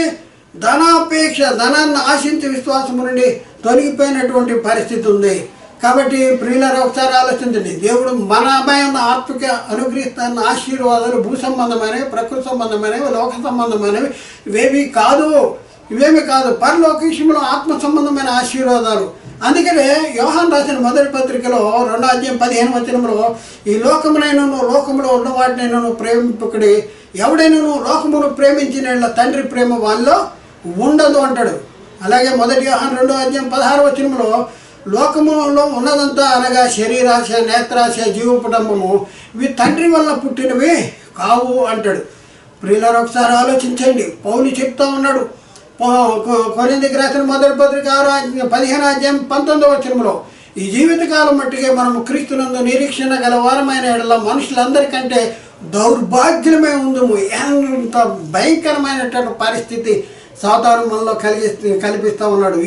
ధనాపేక్ష, ధనాన్ని ఆశించి విశ్వాసం నుండి తొలగిపోయినటువంటి పరిస్థితి ఉంది. కాబట్టి ప్రియులారా ఒకసారి ఆలోచించండి. దేవుడు మన అభయం ఆత్మకి అనుగ్రహిస్తున్న ఆశీర్వాదాలు భూ సంబంధమైనవి, ప్రకృతి సంబంధమైనవి, లోక సంబంధమైనవి ఇవేమి కాదు. పరలోక విషయంలో ఆత్మ సంబంధమైన ఆశీర్వాదాలు. అందుకనే యోహాను రాసిన మొదటి పత్రికలో 2వ అధ్యాయం 15వ వచనంలో ఈ లోకమునైనను లోకములో ఉన్న వాటినైనను ప్రేమింపకుడి, ఎవడైనాను లోకమును ప్రేమించిన తండ్రి ప్రేమ వాళ్ళలో ఉండదు అంటాడు. అలాగే మొదటి యోహాను 2వ అధ్యాయం 16వ వచనంలో లోకములో ఉన్నదంతా అనగా శరీరాశ, నేత్రాశ, జీవపుటంబము ఇవి తండ్రి వల్ల పుట్టినవి కావు అంటాడు. ప్రియులారా ఒకసారి ఆలోచించండి. పౌలు చెప్తా ఉన్నాడు కొరింథీయులకు రాసిన మొదటి పత్రిక 15వ అధ్యాయం 19వ వచనంలో ఈ జీవితకాలం మట్టిగా మనము క్రీస్తునందు నిరీక్షణ గల వారమైన ఎడల మనుషులందరికంటే దౌర్భాగ్యమే ఉందము. ఎంత భయంకరమైనటువంటి పరిస్థితి సాతాను మనలో కల్పిస్తూ ఉన్నాడు.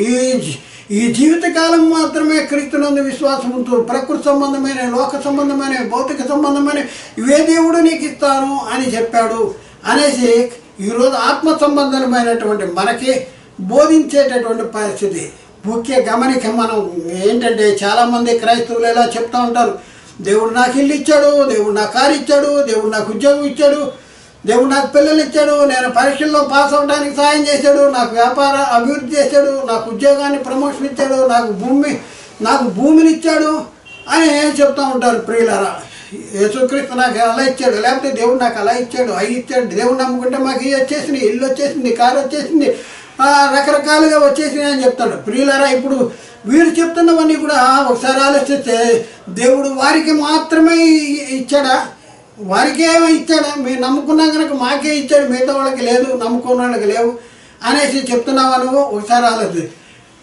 ఈ జీవితకాలం మాత్రమే క్రీస్తునందు విశ్వాసం ఉంటూ ప్రకృతి సంబంధమైన, లోక సంబంధమైన, భౌతిక సంబంధమైన ఇవే దేవుడు నీకు ఇస్తాను అని చెప్పాడు అనేసి ఈరోజు ఆత్మ సంబంధమైనటువంటి మనకి బోధించేటటువంటి పరిస్థితి. ముఖ్య గమనిక మనం ఏంటంటే, చాలామంది క్రైస్తవులు ఎలా చెప్తూ ఉంటారు, దేవుడు నాకు ఇల్లు ఇచ్చాడు, దేవుడు నాకు కారు ఇచ్చాడు, దేవుడు నాకు ఉద్యోగం ఇచ్చాడు, దేవుడు నాకు పిల్లలు ఇచ్చాడు, నేను పరీక్షల్లో పాస్ అవ్వడానికి సాయం చేశాడు, నాకు వ్యాపార అభివృద్ధి చేశాడు, నాకు ఉద్యోగాన్ని ప్రమోషన్ ఇచ్చాడు, నాకు భూమిని ఇచ్చాడు అని చెప్తూ ఉంటారు. ప్రియులారా, యేసుక్రీస్తు నాకు అలా ఇచ్చాడు, లేకపోతే దేవుడు నాకు అలా ఇచ్చాడు, అవి ఇచ్చాడు, దేవుడు నమ్ముకుంటే మాకు ఇవి వచ్చేసింది, ఇల్లు వచ్చేసింది, కారు వచ్చేసింది, రకరకాలుగా వచ్చేసింది అని చెప్తాడు. ప్రియులారా, ఇప్పుడు వీరు చెప్తున్నవన్నీ కూడా ఒకసారి ఆలోచిస్తే దేవుడు వారికి మాత్రమే ఇచ్చాడా? వారికే ఇచ్చాడా? మీరు నమ్ముకున్నా కనుక మాకే ఇచ్చాడు, మిగతా వాళ్ళకి లేదు, నమ్ముకున్న వాళ్ళకి లేవు అనేసి చెప్తున్నావా నువ్వు? ఒకసారి ఆలోచి.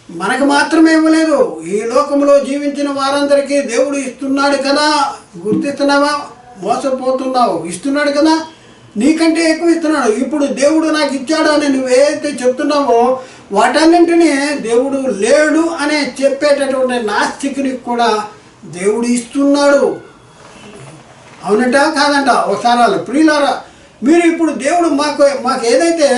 మనకు మాత్రమే ఇవ్వలేదు, ఈ లోకంలో జీవించిన వారందరికీ దేవుడు ఇస్తున్నాడు కదా. గుర్తిస్తున్నావా? మోసపోతున్నావు. ఇస్తున్నాడు కదా, నీకంటే ఎక్కువ ఇస్తున్నాడు. ఇప్పుడు దేవుడు నాకు ఇచ్చాడు అని నువ్వేదైతే చెప్తున్నావో వాటన్నింటినీ దేవుడు లేడు అనే చెప్పేటటువంటి నాస్తికునికి కూడా దేవుడు ఇస్తున్నాడు. అవునట కాదంట? ఒకసారి ప్రియులారా, మీరు ఇప్పుడు దేవుడు మాకు ఏదైతే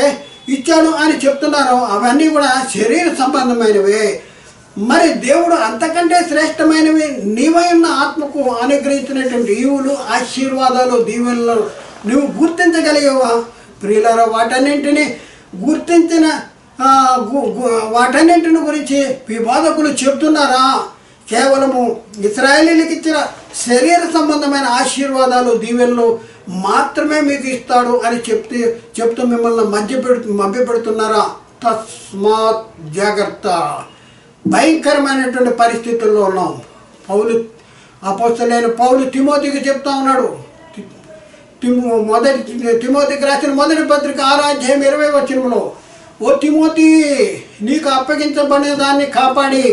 ఇచ్చాడు అని చెప్తున్నారో అవన్నీ కూడా శరీర సంబంధమైనవే. మరి దేవుడు అంతకంటే శ్రేష్టమైనవి నీవై ఉన్న ఆత్మకు అనుగ్రహించినటువంటి ఈవులు, ఆశీర్వాదాలు, దీవెనలు నువ్వు గుర్తించగలిగేవా? ప్రియులారా, వాటన్నింటినీ గుర్తించిన వాటన్నింటిని గురించి ఈ బోధకులు చెప్తున్నారా? కేవలము ఇశ్రాయేలీలకు ఇచ్చిన శరీర సంబంధమైన ఆశీర్వాదాలు, దీవెనలు మాత్రమే మీకు ఇస్తాడు అని చెప్తూ మిమ్మల్ని మభ్యపెడుతున్నారా? తస్మాత్ జాగ్రత్త. భయంకరమైనటువంటి పరిస్థితుల్లో ఉన్నాం. అపోస్తలుడైన పౌలు తిమోతికి చెప్తా ఉన్నాడు. తిమోతికి రాసిన మొదటి పత్రిక 6:20 ఓ తిమోతి, నీకు అప్పగించబడిన దాన్ని కాపాడి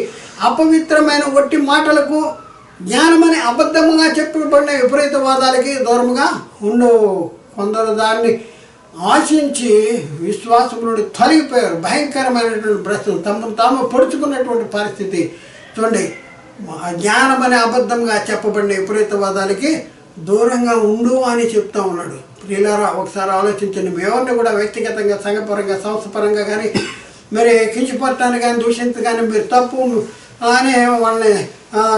అపవిత్రమైన ఒట్టి మాటలకు, జ్ఞానమని అబద్ధముగా చెప్పబడిన విపరీతవాదాలకి దూరముగా ఉండు. కొందరు దాన్ని ఆశించి విశ్వాసం నుండి తొలగిపోయారు. భయంకరమైనటువంటి ప్రశ్న, తమను తాము పొడుచుకున్నటువంటి పరిస్థితి చూడండి. జ్ఞానమని అబద్ధంగా చెప్పబడిన విపరీతవాదాలకి దూరంగా ఉండు అని చెప్తా ఉన్నాడు. ప్రియులారా, ఒకసారి ఆలోచించండి. ఎవరిని కూడా వ్యక్తిగతంగా, సంఘపరంగా, సంస్థపరంగా కానీ మరి కించపడటానికి కానీ, దూషించ కానీ, మీరు తప్పు అని వాళ్ళని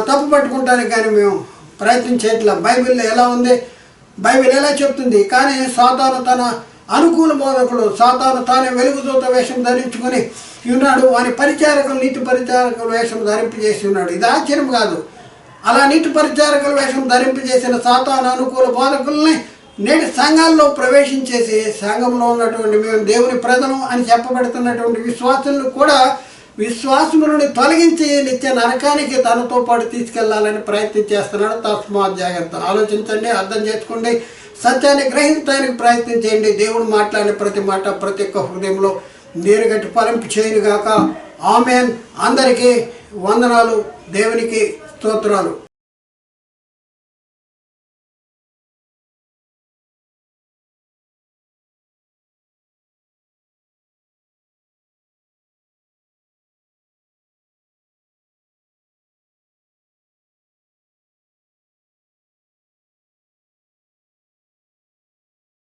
తప్పు పట్టుకుంటానికి కానీ మేము ప్రయత్నం చేయట్లా. బైబిల్లో ఎలా ఉంది? బైబిల్ ఎలా చెప్తుంది? కానీ సాతాను తన అనుకూల బోధకులు, సాతాను తానే వెలుగుదూత వేషం ధరించుకొని ఉన్నాడు. వాని పరిచారకులు నీతి పరిచారకుల వేషం ధరింపజేసి ఉన్నాడు. ఇది ఆశ్చర్యం కాదు. అలా నీతి పరిచారకుల వేషం ధరింపజేసిన సాతాను అనుకూల బోధకుల్ని నేటి సంఘాల్లో ప్రవేశించేసి సంఘంలో ఉన్నటువంటి మేము దేవుని ప్రజలు అని చెప్పబడుతున్నటువంటి విశ్వాసులను కూడా విశ్వాసము నుండి తొలగించి నిత్య నరకానికి తనతో పాటు తీసుకెళ్లాలని ప్రయత్నం చేస్తున్నాడు. తస్మాత్ జాగ్రత్త. ఆలోచించండి, అర్థం చేసుకోండి, సత్యాన్ని గ్రహించడానికి ప్రయత్నం చేయండి. దేవుడు మాట్లాడిన ప్రతి మాట ప్రతి ఒక్క హృదయంలో నీరుగట్టి ఫలింపు చేయనుగాక. ఆమేన్. అందరికీ వందనాలు. దేవునికి స్తోత్రాలు.